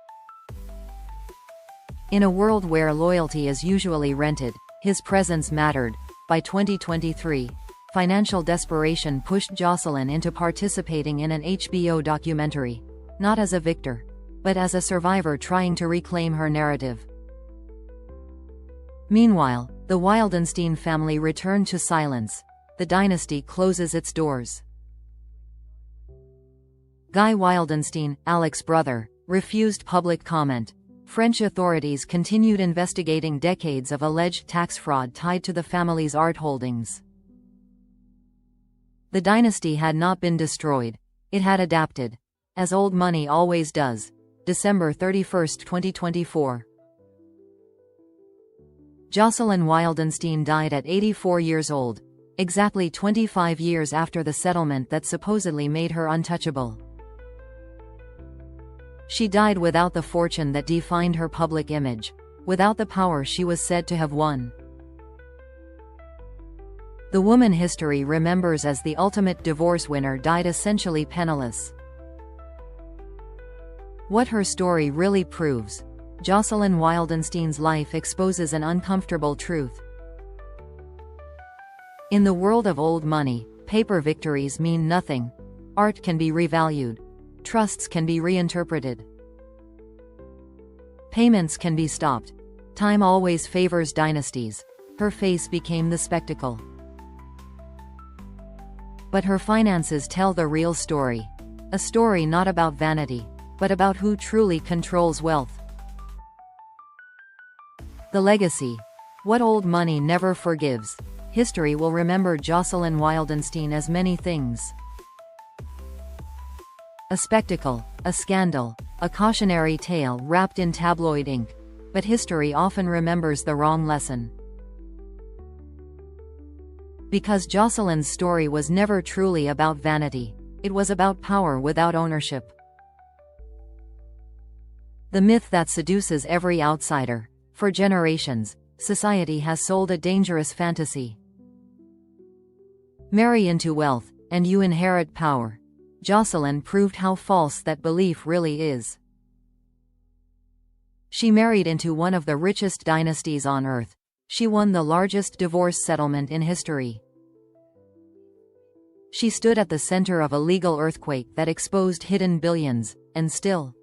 In a world where loyalty is usually rented, his presence mattered. By 2023, financial desperation pushed Jocelyn into participating in an HBO documentary, not as a victor, but as a survivor trying to reclaim her narrative. Meanwhile, the Wildenstein family returned to silence. The dynasty closes its doors. Guy Wildenstein, Alex's brother, refused public comment. French authorities continued investigating decades of alleged tax fraud tied to the family's art holdings. The dynasty had not been destroyed. It had adapted. As old money always does. December 31, 2024. Jocelyn Wildenstein died at 84 years old, exactly 25 years after the settlement that supposedly made her untouchable. She died without the fortune that defined her public image, without the power she was said to have won. The woman history remembers as the ultimate divorce winner died essentially penniless. What her story really proves: Jocelyn Wildenstein's life exposes an uncomfortable truth. In the world of old money, paper victories mean nothing. Art can be revalued. Trusts can be reinterpreted. Payments can be stopped. Time always favors dynasties. Her face became the spectacle. But her finances tell the real story. A story not about vanity, but about who truly controls wealth. The legacy. What old money never forgives. History will remember Jocelyn Wildenstein as many things. A spectacle, a scandal, a cautionary tale wrapped in tabloid ink. But history often remembers the wrong lesson. Because Jocelyn's story was never truly about vanity. It was about power without ownership. The myth that seduces every outsider. For generations, society has sold a dangerous fantasy. Marry into wealth, and you inherit power. Jocelyn proved how false that belief really is. She married into one of the richest dynasties on earth, She won the largest divorce settlement in history. She stood at the center of a legal earthquake that exposed hidden billions, and still.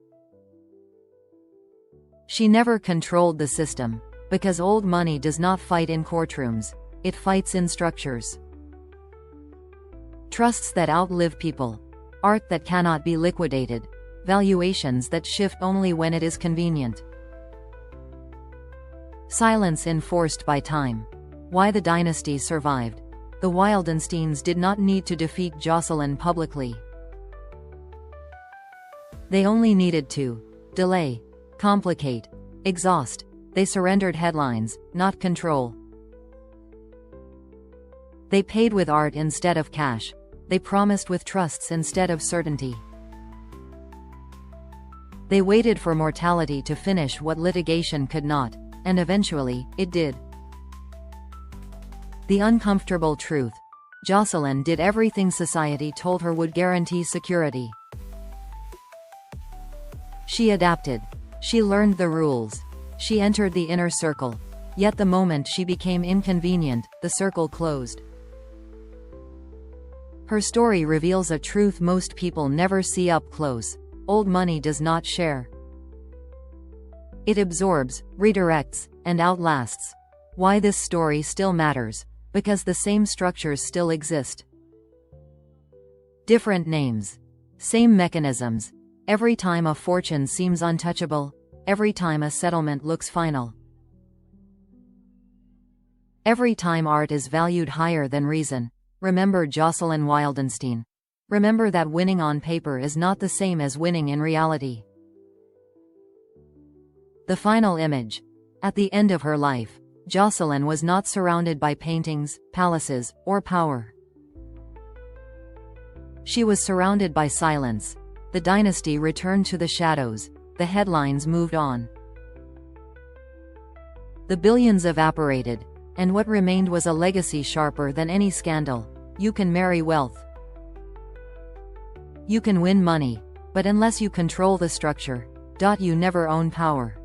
She never controlled the system, because old money does not fight in courtrooms, it fights in structures. Trusts that outlive people. Art that cannot be liquidated. Valuations that shift only when it is convenient. Silence enforced by time. Why the dynasty survived. The Wildensteins did not need to defeat Jocelyn publicly. They only needed to delay, complicate, exhaust. They surrendered headlines, not control. They paid with art instead of cash. They promised with trusts instead of certainty. They waited for mortality to finish what litigation could not, and eventually, it did. The uncomfortable truth. Jocelyn did everything society told her would guarantee security. She adapted. She learned the rules. She entered the inner circle. Yet the moment she became inconvenient, the circle closed. Her story reveals a truth most people never see up close. Old money does not share. It absorbs, redirects, and outlasts. Why this story still matters? Because the same structures still exist. Different names. Same mechanisms. Every time a fortune seems untouchable, every time a settlement looks final. Every time art is valued higher than reason. Remember Jocelyn Wildenstein. Remember that winning on paper is not the same as winning in reality. The final image. At the end of her life, Jocelyn was not surrounded by paintings, palaces, or power. She was surrounded by silence. The dynasty returned to the shadows. The headlines moved on. The billions evaporated, and what remained was a legacy sharper than any scandal. You can marry wealth. You can win money, but unless you control the structure, you never own power.